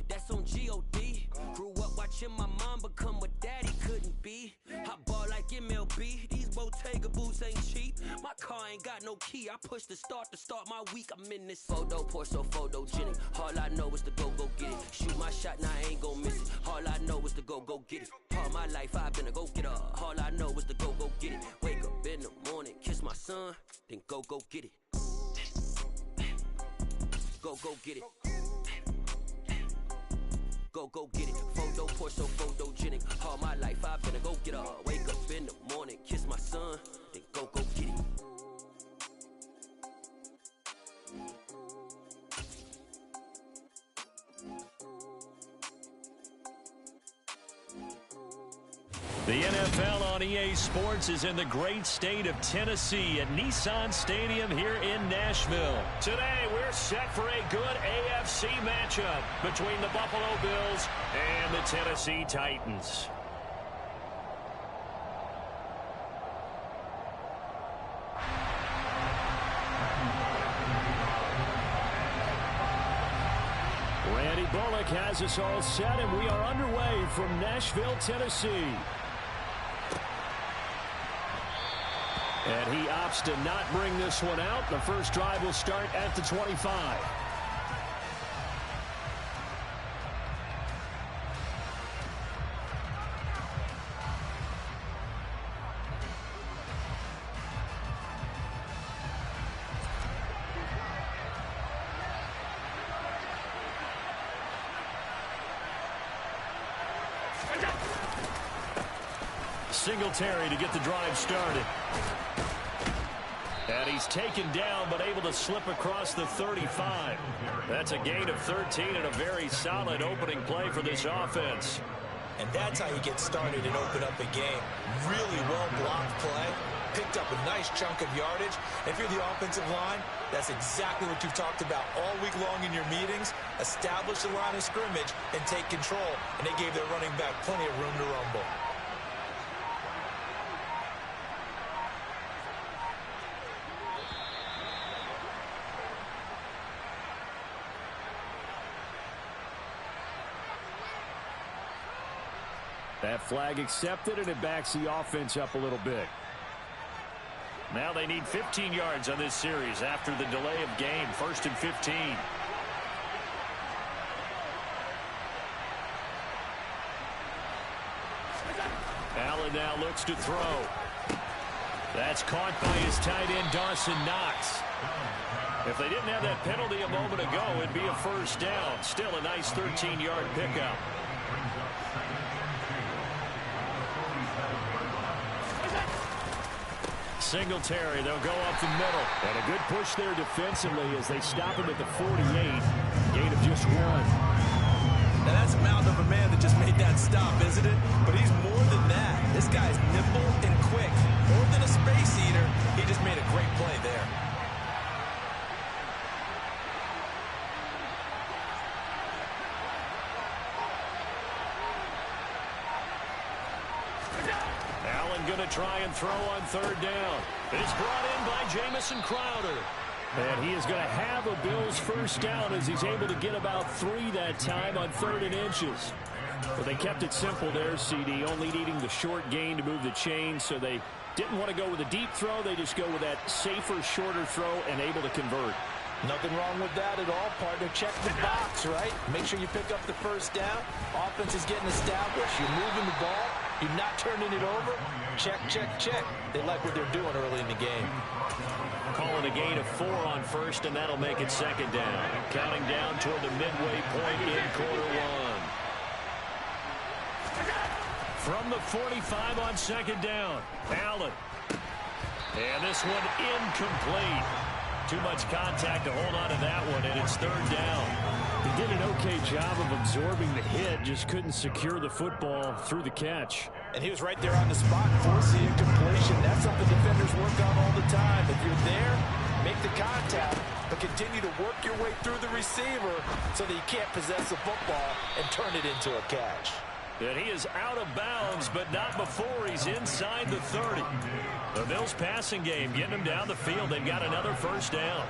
S4: that's on G.O.D. Grew up watching my mom become what daddy couldn't be. I ball like MLB, these Bottega boots ain't cheap. My car ain't got no key, I push the start to start my week. I'm in this photo poor, so photogenic. All I know is to go get it. Shoot my shot, now I ain't gon' miss it. All I know is to go get it. All my life I've been a go-getter. All I know is to go get it. Wake up in the morning, kiss my son, then go get it. Go get it. Go get it. Photo poor, so photogenic. All my life I've been a go-getter. Wake up in the morning, kiss my son, then go get it.
S1: The NFL on EA Sports is in the great state of Tennessee at Nissan Stadium here in Nashville. Today, we're set for a good AFC matchup between the Buffalo Bills and the Tennessee Titans. Randy Bullock has us all set, and we are underway from Nashville, Tennessee. And he opts to not bring this one out. The first drive will start at the 25. Singletary to get the drive started. And he's taken down, but able to slip across the 35. That's a gain of 13 and a very solid opening play for this offense.
S2: And that's how you get started and open up a game. Really well-blocked play. Picked up a nice chunk of yardage. If you're the offensive line, that's exactly what you've talked about all week long in your meetings. Establish the line of scrimmage and take control. And they gave their running back plenty of room to rumble.
S1: That flag accepted, and it backs the offense up a little bit. Now they need 15 yards on this series after the delay of game. 1st and 15. Allen now looks to throw. That's caught by his tight end, Dawson Knox. If they didn't have that penalty a moment ago, it'd be a first down. Still a nice 13-yard pickup. Singletary, they'll go up the middle. And a good push there defensively as they stop him at the 48. Gain of just 1.
S2: Now that's a mountain of a man that just made that stop, isn't it? But he's more than that. This guy's nimble and quick. More than a space eater, he just made a great play there.
S1: Going to try and throw on 3rd down. It's brought in by Jamison Crowder. And he is going to have a Bills first down as he's able to get about 3 that time on 3rd and inches. But they kept it simple there, CD, only needing the short gain to move the chain, so they didn't want to go with a deep throw. They just go with that safer, shorter throw and able to convert.
S2: Nothing wrong with that at all, partner. Check the box, right? Make sure you pick up the first down. Offense is getting established. You're moving the ball. You're not turning it over? Check, check, check. They like what they're doing early in the game.
S1: Calling a gain of 4 on first, and that'll make it second down. Counting down toward the midway point in quarter one. From the 45 on second down, Allen. And this one incomplete. Too much contact to hold on to that one, and it's third down. He did an okay job of absorbing the hit, just couldn't secure the football through the catch.
S2: And he was right there on the spot, forcing incompletion. That's something defenders work on all the time. If you're there, make the contact, but continue to work your way through the receiver so that you can't possess the football and turn it into a catch.
S1: And he is out of bounds, but not before he's inside the 30. The Bills passing game getting him down the field. They've got another first down.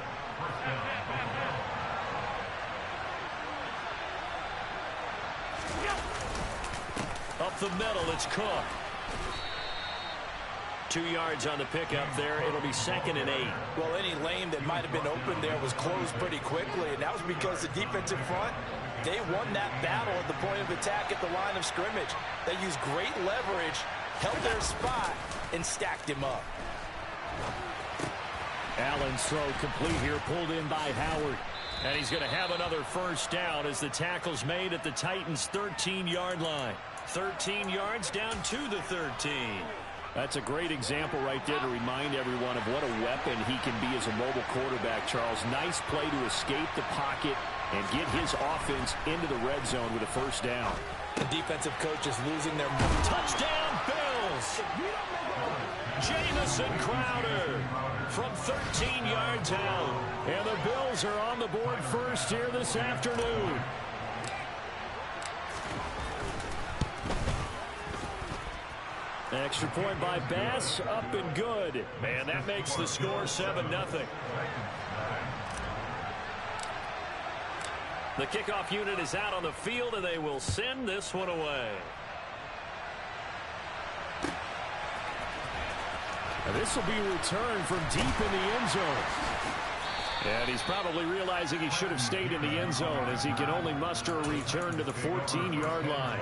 S1: Up the middle, it's Cook. 2 yards on the pickup there. It'll be 2nd and 8.
S2: Well, any lane that might have been open there was closed pretty quickly, and that was because the defensive front, they won that battle at the point of attack at the line of scrimmage. They used great leverage, held their spot, and stacked him up.
S1: Allen's throw complete here, pulled in by Howard. And he's going to have another first down as the tackle's made at the Titans' 13-yard line. 13 yards down to the 13. That's a great example right there to remind everyone of what a weapon he can be as a mobile quarterback, Charles. Nice play to escape the pocket and get his offense into the red zone with a first down.
S2: The defensive coach is losing their
S1: touchdown, Bills! Jamison Crowder from 13 yards out. And the Bills are on the board first here this afternoon. Extra point by Bass, up and good. Man, that makes the score 7-0. The kickoff unit is out on the field, and they will send this one away. And this will be returned from deep in the end zone. And he's probably realizing he should have stayed in the end zone as he can only muster a return to the 14-yard line.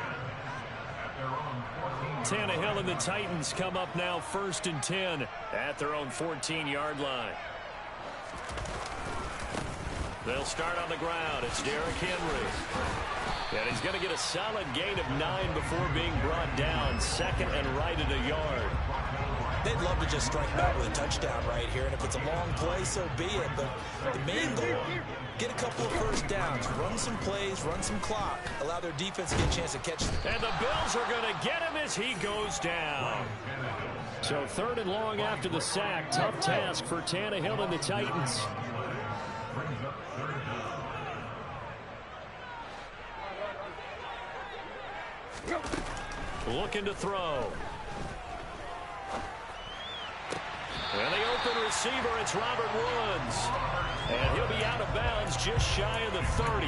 S1: Tannehill and the Titans come up now 1st and 10 at their own 14-yard line. They'll start on the ground. It's Derrick Henry. And he's going to get a solid gain of 9 before being brought down. 2nd and right at a yard.
S2: They'd love to just strike back with a touchdown right here, and if it's a long play, so be it. But the main goal, get a couple of first downs, run some plays, run some clock, allow their defense to get a chance to catch them.
S1: And the Bills are going to get him as he goes down. So 3rd and long after the sack. Tough task for Tannehill and the Titans. Looking to throw. And the open receiver, it's Robert Woods. And he'll be out of bounds just shy of the 30.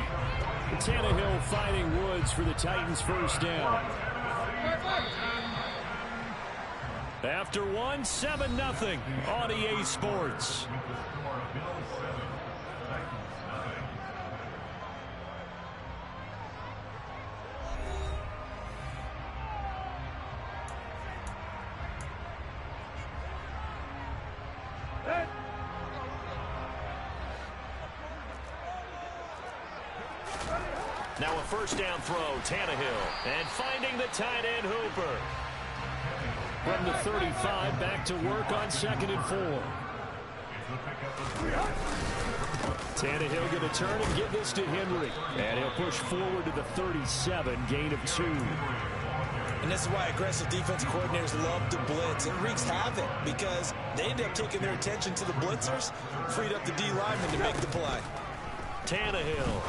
S1: Tannehill fighting Woods for the Titans' first down. After one, 7-0 on EA Sports. Now a first down throw, Tannehill. And finding the tight end, Hooper. From the 35, back to work on 2nd and 4. Tannehill going to turn and give this to Henry. And he'll push forward to the 37, gain of 2.
S2: And this is why aggressive defensive coordinators love to blitz. It wreaks havoc because they end up taking their attention to the blitzers, freed up the D lineman to make the play.
S1: Tannehill.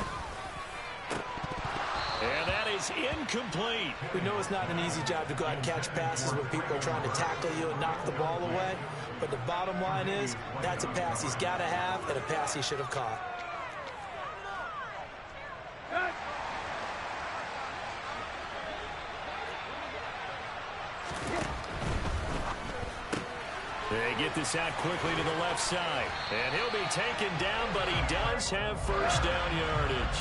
S1: And that is incomplete.
S2: We know it's not an easy job to go out and catch passes when people are trying to tackle you and knock the ball away. But the bottom line is, that's a pass he's got to have and a pass he should have caught.
S1: They get this out quickly to the left side. And he'll be taken down, but he does have first down yardage.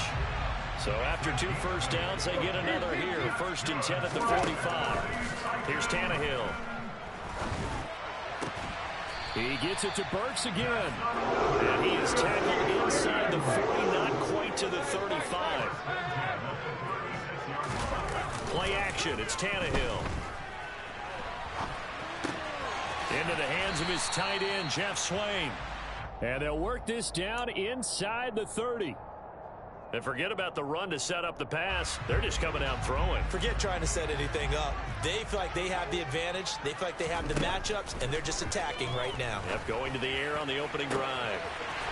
S1: So after 2 first downs, they get another here. 1st and 10 at the 45. Here's Tannehill. He gets it to Burks again. And he is tackled inside the 40, not quite to the 35. Play action. It's Tannehill. Into the hands of his tight end, Jeff Swain. And they'll work this down inside the 30. And forget about the run to set up the pass. They're just coming out throwing.
S2: Forget trying to set anything up. They feel like they have the advantage. They feel like they have the matchups, and they're just attacking right now.
S1: Yep, going to the air on the opening drive.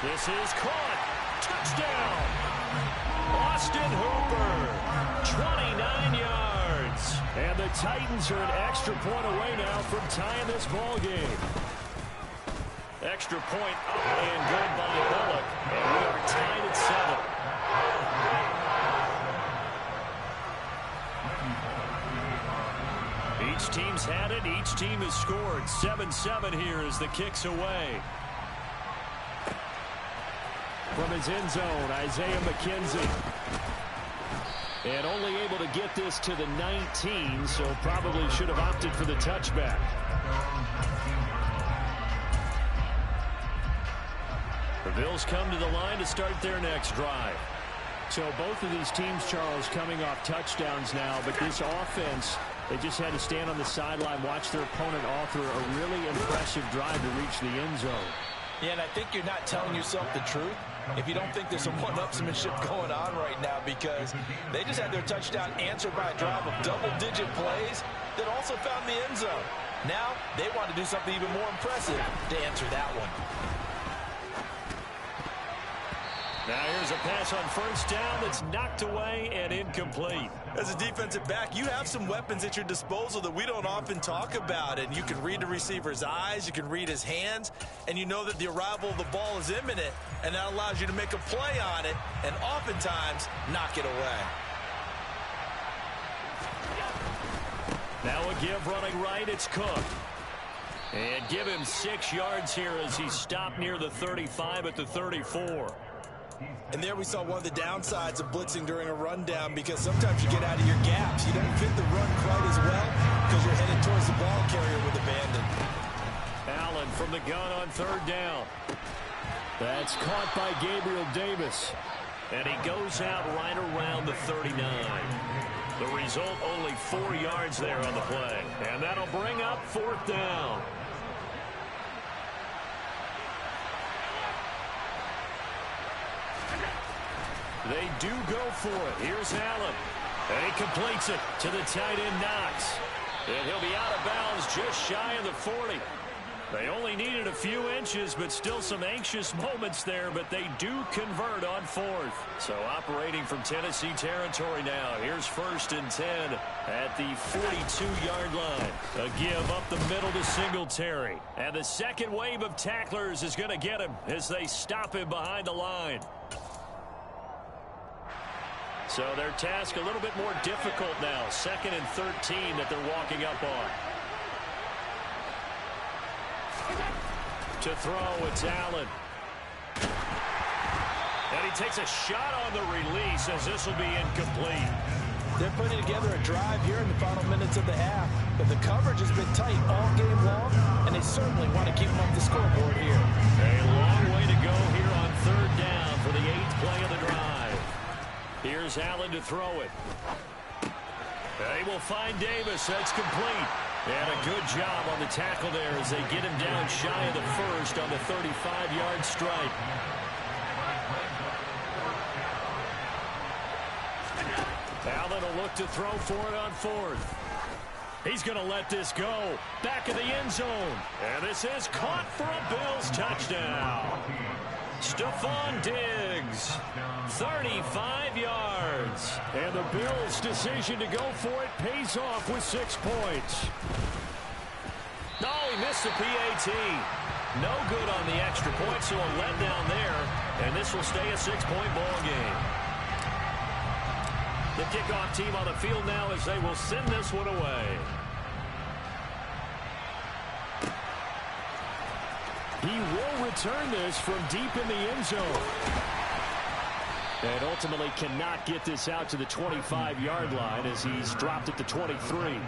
S1: This is caught. Touchdown. Austin Hooper. 29 yards. And the Titans are an extra point away now from tying this ball game. Extra point up and good by Bullock. And we are tied at 7. Each team's had it. Each team has scored. 7-7 here as the kick's away. From his end zone, Isaiah McKenzie. And only able to get this to the 19, so probably should have opted for the touchback. The Bills come to the line to start their next drive. So both of these teams, Charles, coming off touchdowns now, but this offense, they just had to stand on the sideline, watch their opponent author a really impressive drive to reach the end zone.
S2: Yeah, and I think you're not telling yourself the truth if you don't think there's some one-upsmanship going on right now, because they just had their touchdown answered by a drive of double-digit plays that also found the end zone. Now they want to do something even more impressive to answer that one.
S1: Now here's a pass on first down that's knocked away and incomplete.
S2: As a defensive back, you have some weapons at your disposal that we don't often talk about. And you can read the receiver's eyes, you can read his hands, and you know that the arrival of the ball is imminent, and that allows you to make a play on it and oftentimes knock it away.
S1: Now a give running right, it's Cook. And give him 6 yards here as he's stopped near the 35 at the 34.
S2: And there we saw one of the downsides of blitzing during a rundown, because sometimes you get out of your gaps. You don't fit the run quite as well because you're headed towards the ball carrier with abandon.
S1: Allen from the gun on 3rd down. That's caught by Gabriel Davis. And he goes out right around the 39. The result, only 4 yards there on the play. And that'll bring up 4th down. They do go for it. Here's Allen. And he completes it to the tight end, Knox. And he'll be out of bounds just shy of the 40. They only needed a few inches, but still some anxious moments there, but they do convert on 4th. So operating from Tennessee territory now. Here's 1st and 10 at the 42-yard line. A give up the middle to Singletary. And the second wave of tacklers is going to get him as they stop him behind the line. So their task a little bit more difficult now. 2nd and 13 that they're walking up on. To throw, it's Allen. And he takes a shot on the release as this will be incomplete.
S2: They're putting together a drive here in the final minutes of the half, but the coverage has been tight all game long, and they certainly want to keep them off the scoreboard here.
S1: A long way to go here on 3rd down for the 8th play of the drive. Here's Allen to throw it. They will find Davis. That's complete. And a good job on the tackle there as they get him down shy of the 1st on the 35-yard strike. Allen will look to throw for it on 4th. He's going to let this go. Back of the end zone. And this is caught for a Bills touchdown. Stephon Diggs, 35 yards. And the Bills' decision to go for it pays off with 6 points. No, he missed the PAT. No good on the extra point, so a letdown there. And this will stay a 6-point ball game. The kickoff team on the field now as they will send this one away. He will return this from deep in the end zone. And ultimately cannot get this out to the 25-yard line as he's dropped at the 23.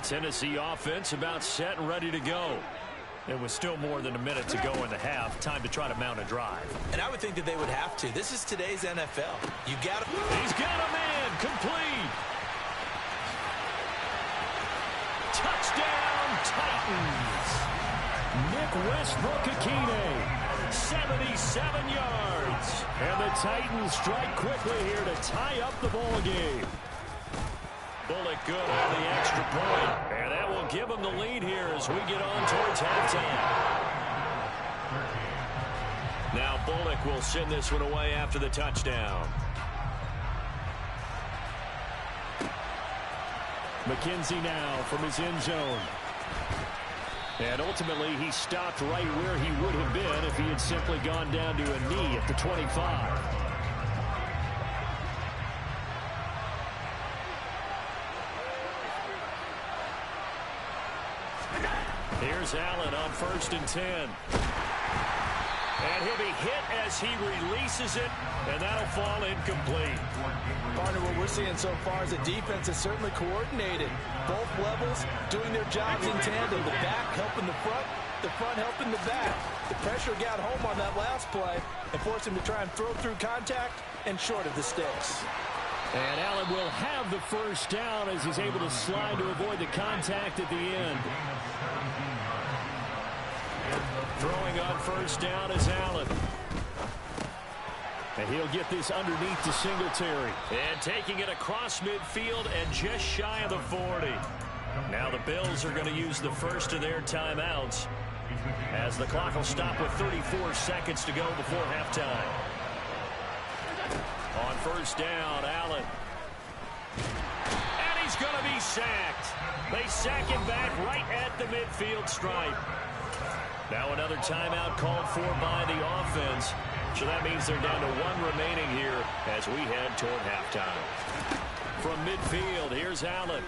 S1: Tennessee offense about set and ready to go. It was still more than a minute to go in the half. Time to try to mount a drive.
S2: And I would think that they would have to. This is today's NFL. You got to.
S1: He's got a man. Complete. Touchdown, Titans. Nick Westbrook-Akine, 77 yards. And the Titans strike quickly here to tie up the ball game. Bullock good on the extra point. And that will give them the lead here as we get on towards halftime. Now Bullock will send this one away after the touchdown. McKenzie now from his end zone. And ultimately he stopped right where he would have been if he had simply gone down to a knee at the 25. Here's Allen on 1st and 10. And he'll be hit as he releases it, and that'll fall incomplete.
S2: Partner, what we're seeing so far is the defense is certainly coordinated. Both levels doing their jobs in tandem. The back helping the front helping the back. The pressure got home on that last play and forced him to try and throw through contact and short of the sticks.
S1: And Allen will have the first down as he's able to slide to avoid the contact at the end. Throwing on 1st down is Allen. And he'll get this underneath to Singletary. And taking it across midfield and just shy of the 40. Now the Bills are going to use the first of their timeouts as the clock will stop with 34 seconds to go before halftime. On 1st down, Allen. And he's going to be sacked. They sack him back right at the midfield stripe. Now another timeout called for by the offense. So that means they're down to 1 remaining here as we head toward halftime. From midfield, here's Allen.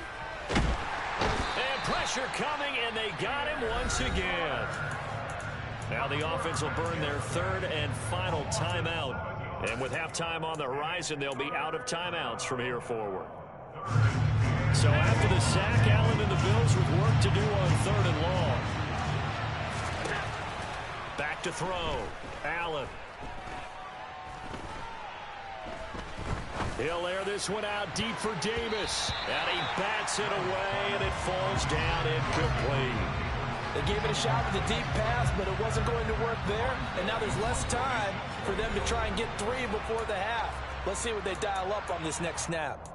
S1: And pressure coming, and they got him once again. Now the offense will burn their 3rd and final timeout. And with halftime on the horizon, they'll be out of timeouts from here forward. So after the sack, Allen and the Bills with work to do on 3rd and long. Back to throw. Allen. He'll air this one out deep for Davis. And he bats it away, and it falls down incomplete.
S2: They gave it a shot with a deep pass, but it wasn't going to work there. And now there's less time for them to try and get 3 before the half. Let's see what they dial up on this next snap.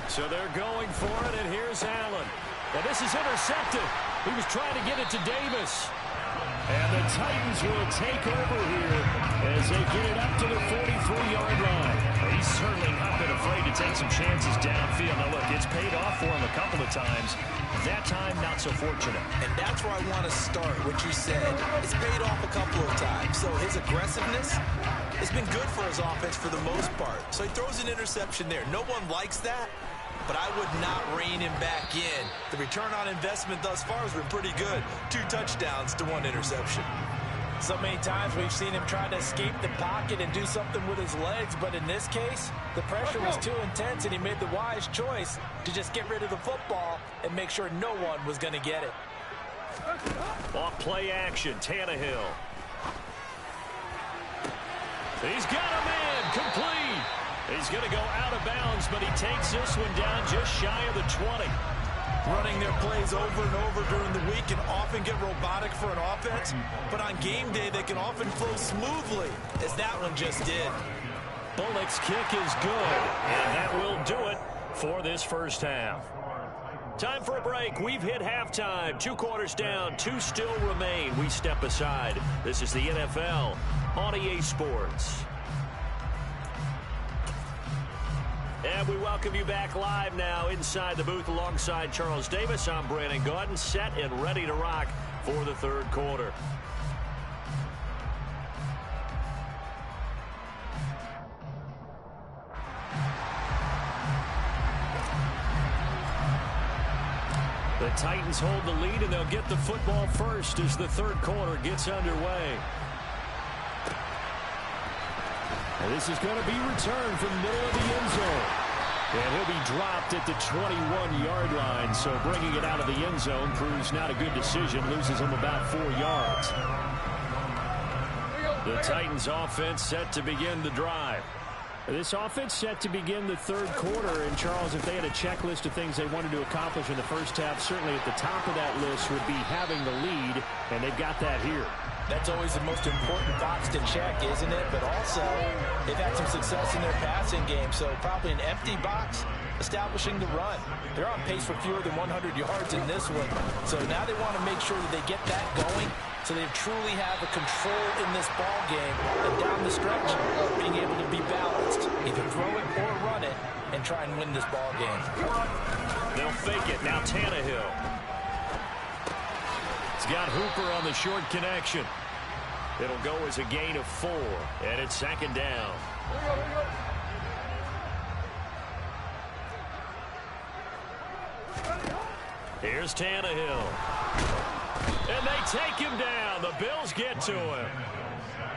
S1: So they're going for it, and here's Allen. And this is intercepted. He was trying to get it to Davis. And the Titans will take over here as they get it up to the 43-yard line. He's certainly not been afraid to take some chances downfield. Now, look, it's paid off for him a couple of times. That time, not so fortunate.
S2: And that's where I want to start, what you said. It's paid off a couple of times. So his aggressiveness has been good for his offense for the most part. So he throws an interception there. No one likes that, but I would not rein him back in. The return on investment thus far has been pretty good. 2 touchdowns to 1 interception. So many times we've seen him try to escape the pocket and do something with his legs, but in this case, the pressure was too intense, and he made the wise choice to just get rid of the football and make sure no one was going to get it.
S1: Off play action, Tannehill. He's got a man, complete. He's going to go out of bounds, but he takes this one down just shy of the 20.
S2: Running their plays over and over during the week can often get robotic for an offense, but on game day they can often flow smoothly, as that one just did.
S1: Bullock's kick is good, and that will do it for this first half. Time for a break. We've hit halftime. 2 quarters down, 2 still remain. We step aside. This is the NFL on EA Sports. And we welcome you back live now inside the booth alongside Charles Davis. I'm Brandon Gaudin, set and ready to rock for the third quarter. The Titans hold the lead, and they'll get the football first as the third quarter gets underway. And this is going to be returned from the middle of the end zone. And he'll be dropped at the 21-yard line. So bringing it out of the end zone proves not a good decision. Loses him about 4 yards. The Titans offense set to begin the drive. This offense set to begin the third quarter. And, Charles, if they had a checklist of things they wanted to accomplish in the first half, certainly at the top of that list would be having the lead, and they've got that here.
S2: That's always the most important box to check, isn't it? But also, they've had some success in their passing game, so probably an empty box establishing the run. They're on pace for fewer than 100 yards in this one. So now they want to make sure that they get that going so they truly have a control in this ball game and down the stretch of being able to be balanced. Either throw it or run it and try and win this ball game.
S1: They'll fake it. Now Tannehill. He's got Hooper on the short connection. It'll go as a gain of 4, and it's second down. Here's Tannehill. And they take him down. The Bills get to him.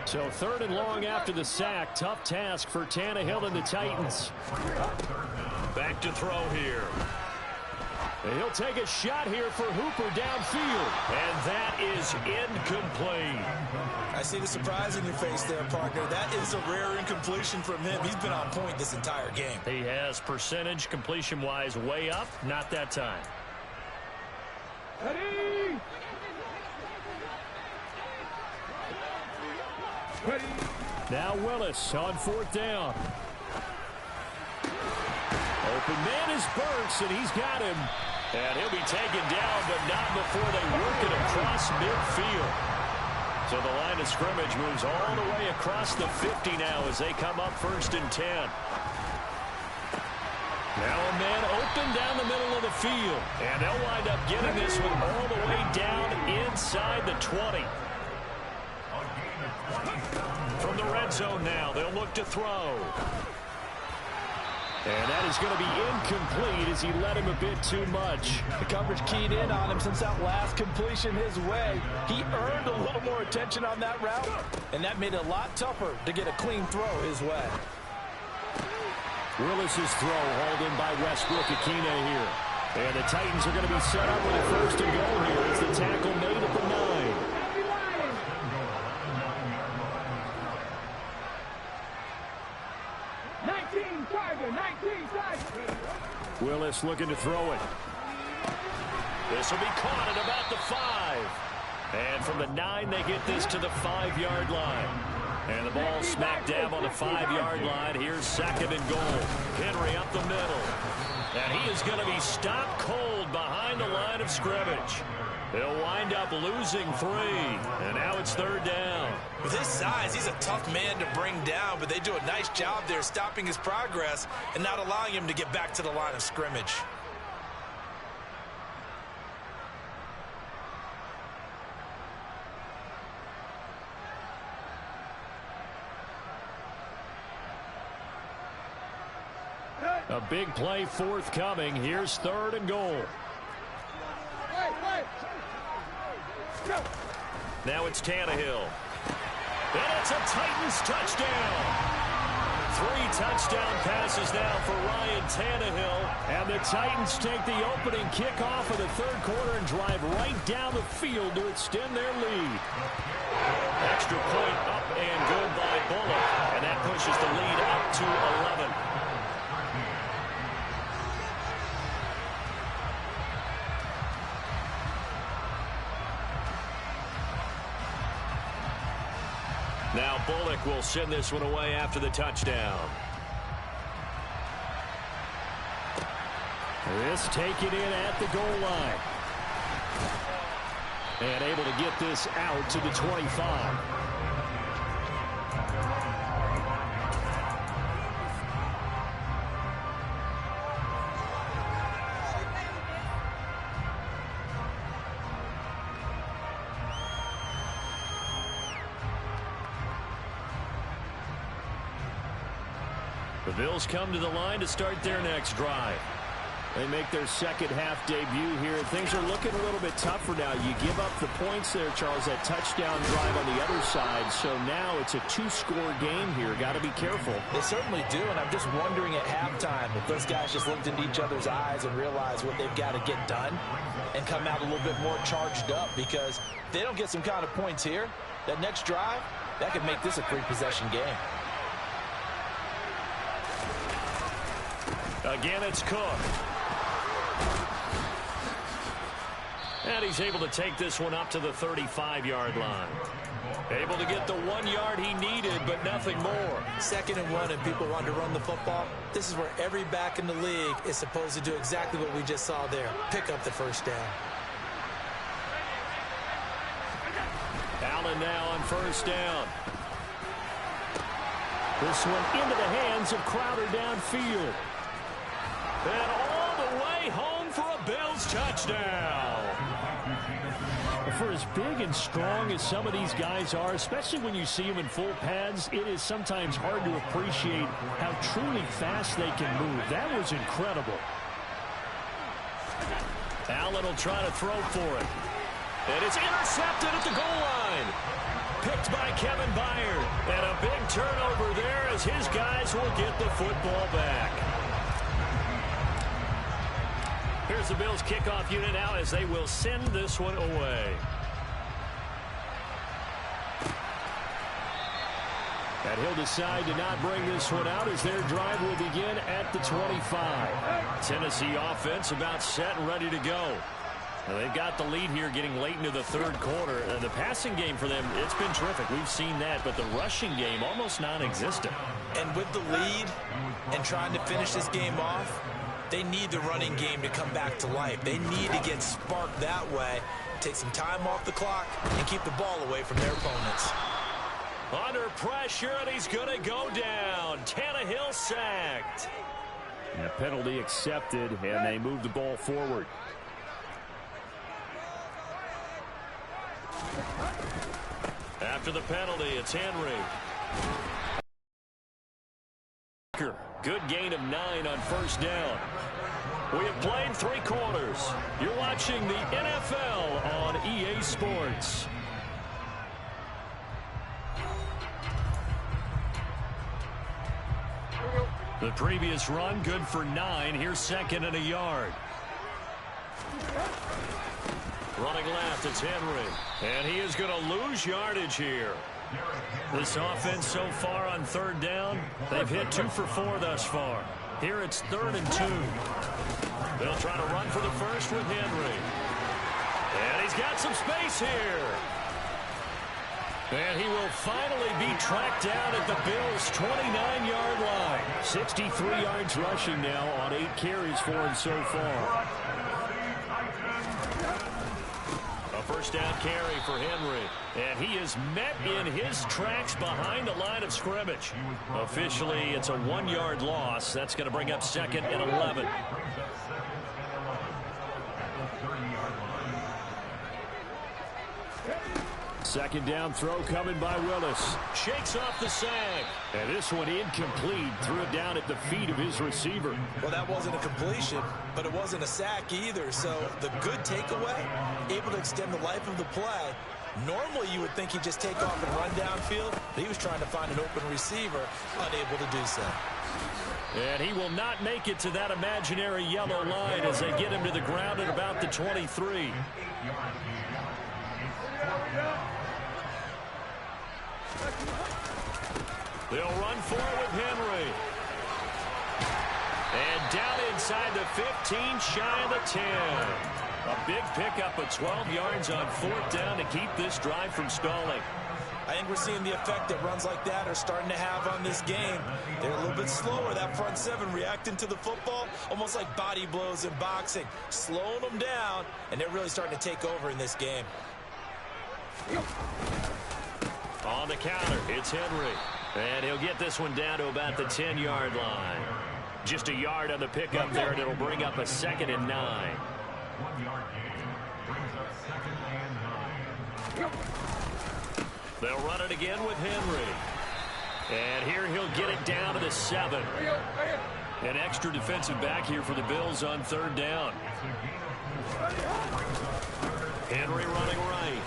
S1: So third and long after the sack. Tough task for Tannehill and the Titans. Back to throw here. And he'll take a shot here for Hooper downfield. And that is incomplete.
S2: I see the surprise in your face there, partner. That is a rare incompletion from him. He's been on point this entire game.
S1: He has percentage completion-wise way up. Not that time.
S5: Ready? Ready.
S1: Now Willis on fourth down. Open man is Burks, and he's got him. And he'll be taken down, but not before they work it across midfield. So the line of scrimmage moves all the way across the 50 now as they come up first and 10. Now a man open down the middle of the field. And they'll wind up getting this one all the way down inside the 20. From the red zone now, they'll look to throw. And that is going to be incomplete as he led him a bit too much.
S2: The coverage keyed in on him since that last completion his way. He earned a little more attention on that route, and that made it a lot tougher to get a clean throw his way.
S1: Willis's throw hauled in by Westbrook-Akina here. And the Titans are going to be set up with a first and goal here as the tackle made at the 9. Willis looking to throw it. This will be caught at about the 5. And from the 9, they get this to the 5-yard line. And the ball smack dab on the 5-yard line. Here's second and goal. Henry up the middle. And he is going to be stopped cold behind the line of scrimmage. They'll wind up losing 3. And now it's third down.
S2: With his size, he's a tough man to bring down, but they do a nice job there stopping his progress and not allowing him to get back to the line of scrimmage.
S1: A big play forthcoming. Here's third and goal. Now it's Tannehill. And it's a Titans touchdown. 3 touchdown passes now for Ryan Tannehill. And the Titans take the opening kickoff of the third quarter and drive right down the field to extend their lead. Extra point up and good by Bullock. And that pushes the lead up to 11. Now Bullock will send this one away after the touchdown. This taken in at the goal line. And able to get this out to the 25. The Bills come to the line to start their next drive. They make their second half debut here. Things are looking a little bit tougher now. You give up the points there, Charles, that touchdown drive on the other side. So now it's a two-score game here. Got to be careful.
S2: They certainly do, and I'm just wondering at halftime if those guys just looked into each other's eyes and realized what they've got to get done and come out a little bit more charged up, because if they don't get some kind of points here, that next drive, that could make this a three-possession game.
S1: Again, it's Cook. And he's able to take this one up to the 35-yard line. Able to get the 1 yard he needed, but nothing more.
S2: 2nd and 1, and people want to run the football. This is where every back in the league is supposed to do exactly what we just saw there. Pick up the first down.
S1: Allen now on first down. This one into the hands of Crowder downfield. And all the way home for a Bills touchdown. For as big and strong as some of these guys are, especially when you see them in full pads, it is sometimes hard to appreciate how truly fast they can move. That was incredible. Allen will try to throw for it. And it's intercepted at the goal line. Picked by Kevin Byard. And a big turnover there as his guys will get the football back. Here's the Bills kickoff unit now as they will send this one away. And he'll decide to not bring this one out as their drive will begin at the 25. Tennessee offense about set and ready to go. Now they've got the lead here getting late into the third quarter. The passing game for them, it's been terrific. We've seen that, but the rushing game almost non-existent.
S2: And with the lead and trying to finish this game off, they need the running game to come back to life. They need to get sparked that way, take some time off the clock, and keep the ball away from their opponents.
S1: Under pressure, and he's going to go down. Tannehill sacked. And a penalty accepted, and they move the ball forward. After the penalty, it's Henry. Good gain of 9 on first down. We have played 3 quarters. You're watching the NFL on EA Sports. The previous run good for 9. Here's 2nd and a yard. Running left, it's Henry. And he is going to lose yardage here. This offense so far on third down, they've hit 2 for 4 thus far. Here it's 3rd and 2. They'll try to run for the first with Henry. And he's got some space here. And he will finally be tracked down at the Bills' 29-yard line. 63 yards rushing now on 8 carries for him so far. A first down carry for Henry. And he is met in his tracks behind the line of scrimmage. Officially, it's a 1-yard loss. That's going to bring up 2nd and 11. Second down throw coming by Willis. Shakes off the sack. And this one incomplete. Threw it down at the feet of his receiver.
S2: Well, that wasn't a completion, but it wasn't a sack either. So the good takeaway, able to extend the life of the play. Normally you would think he'd just take off and run downfield, but he was trying to find an open receiver, unable to do so.
S1: And he will not make it to that imaginary yellow line as they get him to the ground at about the 23. They'll run for it with Henry. And down inside the 15, shy of the 10. A big pickup of 12 yards on 4th down to keep this drive from stalling.
S2: I think we're seeing the effect that runs like that are starting to have on this game. They're a little bit slower, that front 7 reacting to the football, almost like body blows in boxing, slowing them down, and they're really starting to take over in this game.
S1: On the counter, it's Henry. And he'll get this one down to about the 10-yard line. Just a yard on the pickup there, and it'll bring up a 2nd and 9. They'll run it again with Henry. And here he'll get it down to the 7. An extra defensive back here for the Bills on 3rd down. Henry running right.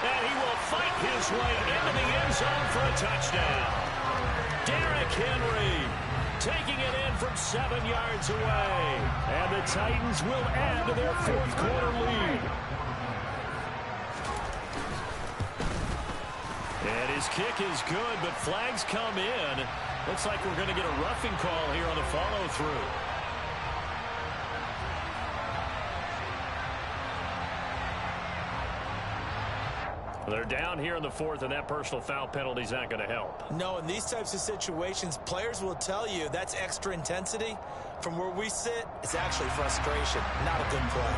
S1: And he will fight his way into the end zone for a touchdown. Derrick Henry taking it in from 7 yards away. And the Titans will add to their 4th quarter lead. And his kick is good, but flags come in. Looks like we're going to get a roughing call here on the follow-through. They're down here in the 4th, and that personal foul penalty is not going to help.
S2: No, in these types of situations, players will tell you that's extra intensity. From where we sit, it's actually frustration, not a good play.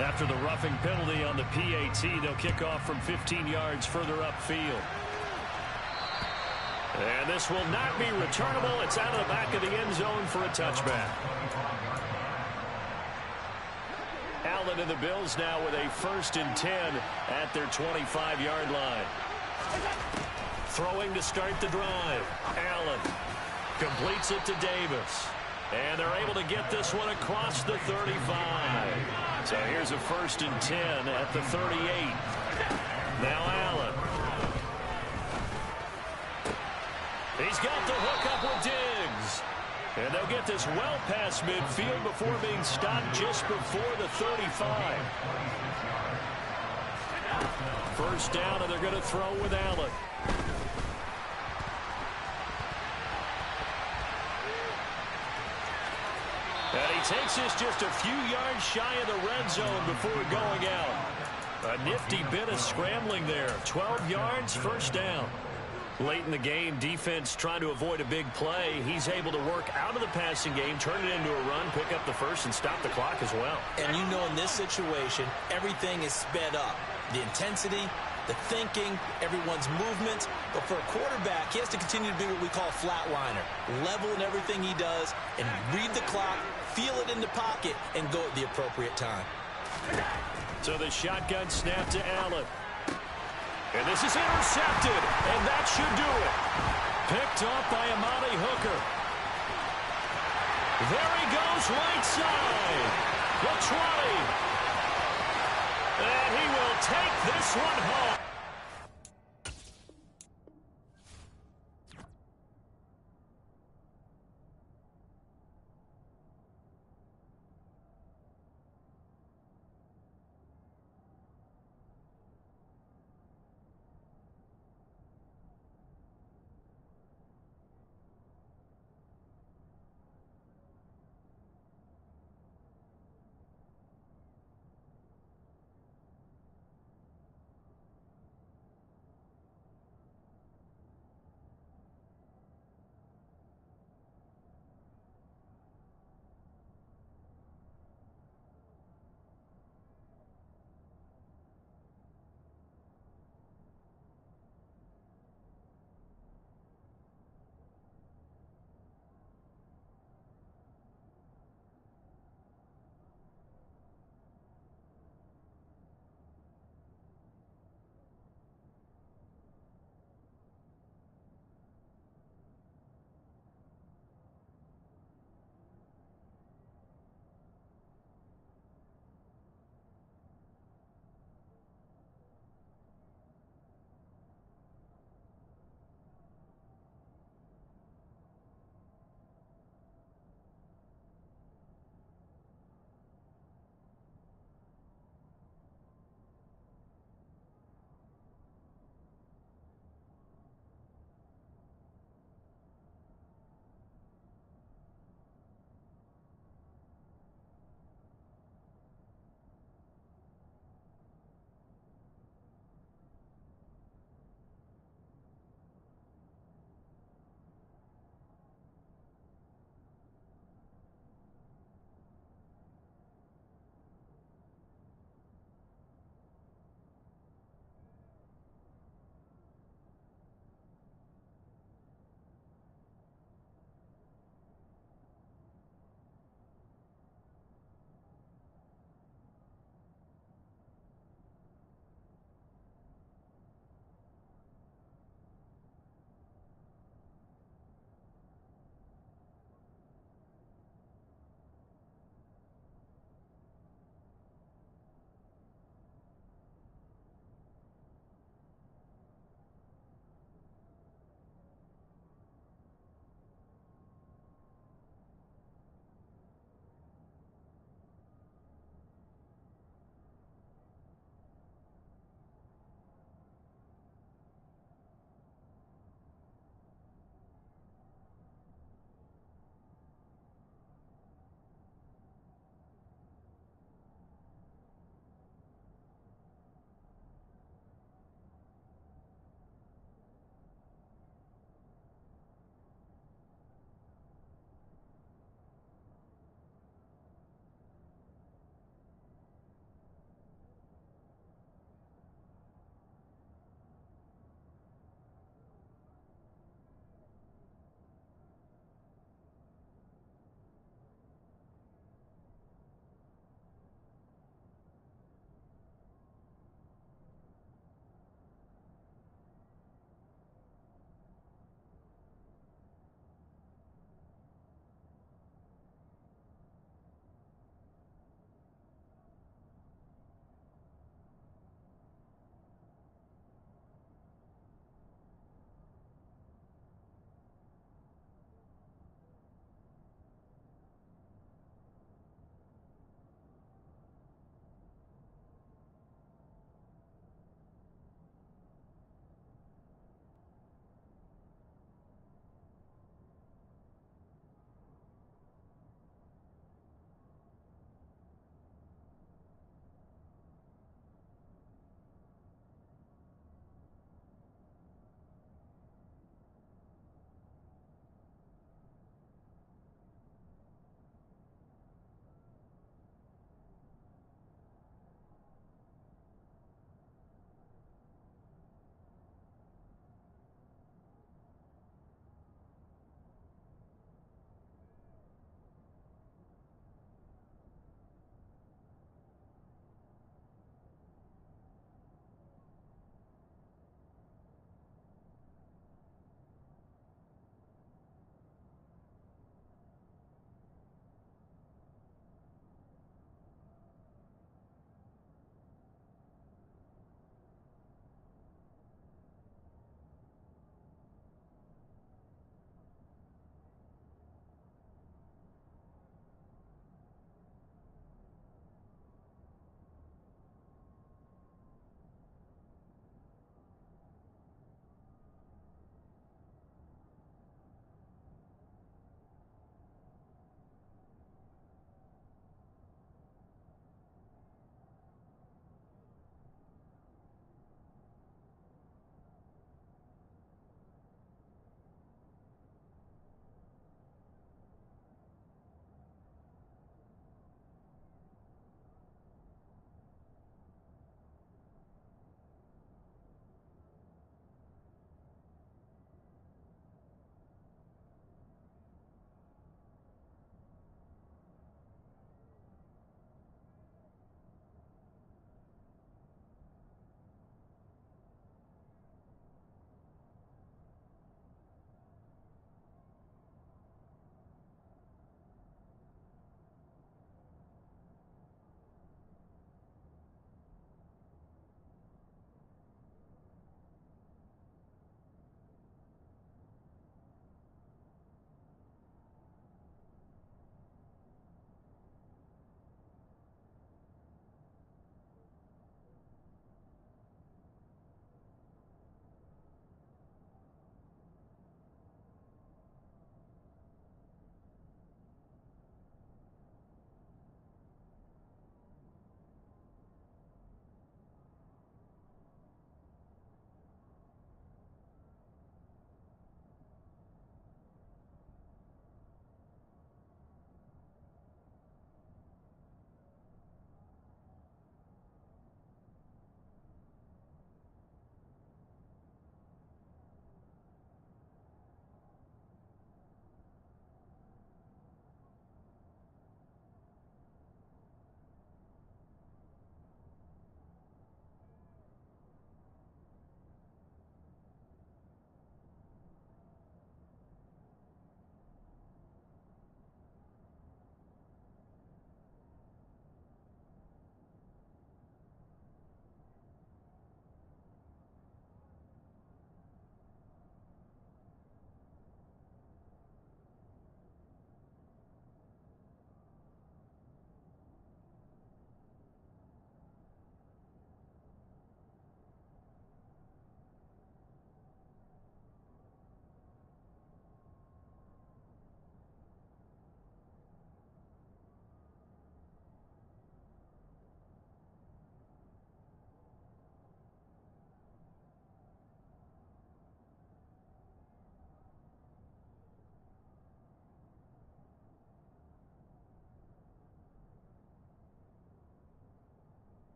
S1: After the roughing penalty on the PAT, they'll kick off from 15 yards further upfield. And this will not be returnable. It's out of the back of the end zone for a touchback. Allen and the Bills now with a 1st and 10 at their 25-yard line. Throwing to start the drive. Allen completes it to Davis. And they're able to get this one across the 35. So here's a 1st and 10 at the 38. Now Allen. He's got the hook up with Diggs. And they'll get this well past midfield before being stopped just before the 35. 1st down, and they're going to throw with Allen. And he takes this just a few yards shy of the red zone before going out. A nifty bit of scrambling there. 12 yards, 1st down. Late in the game, defense trying to avoid a big play. He's able to work out of the passing game, turn it into a run, pick up the 1st, and stop the clock as well.
S2: And you know in this situation, everything is sped up. The intensity, the thinking, everyone's movement. But for a quarterback, he has to continue to be what we call a flatliner. Level in everything he does and read the clock, feel it in the pocket, and go at the appropriate time.
S1: So the shotgun snap to Allen. And this is intercepted, and that should do it. Picked off by Amani Hooker. There he goes, right side. The 20. And he will take this one home.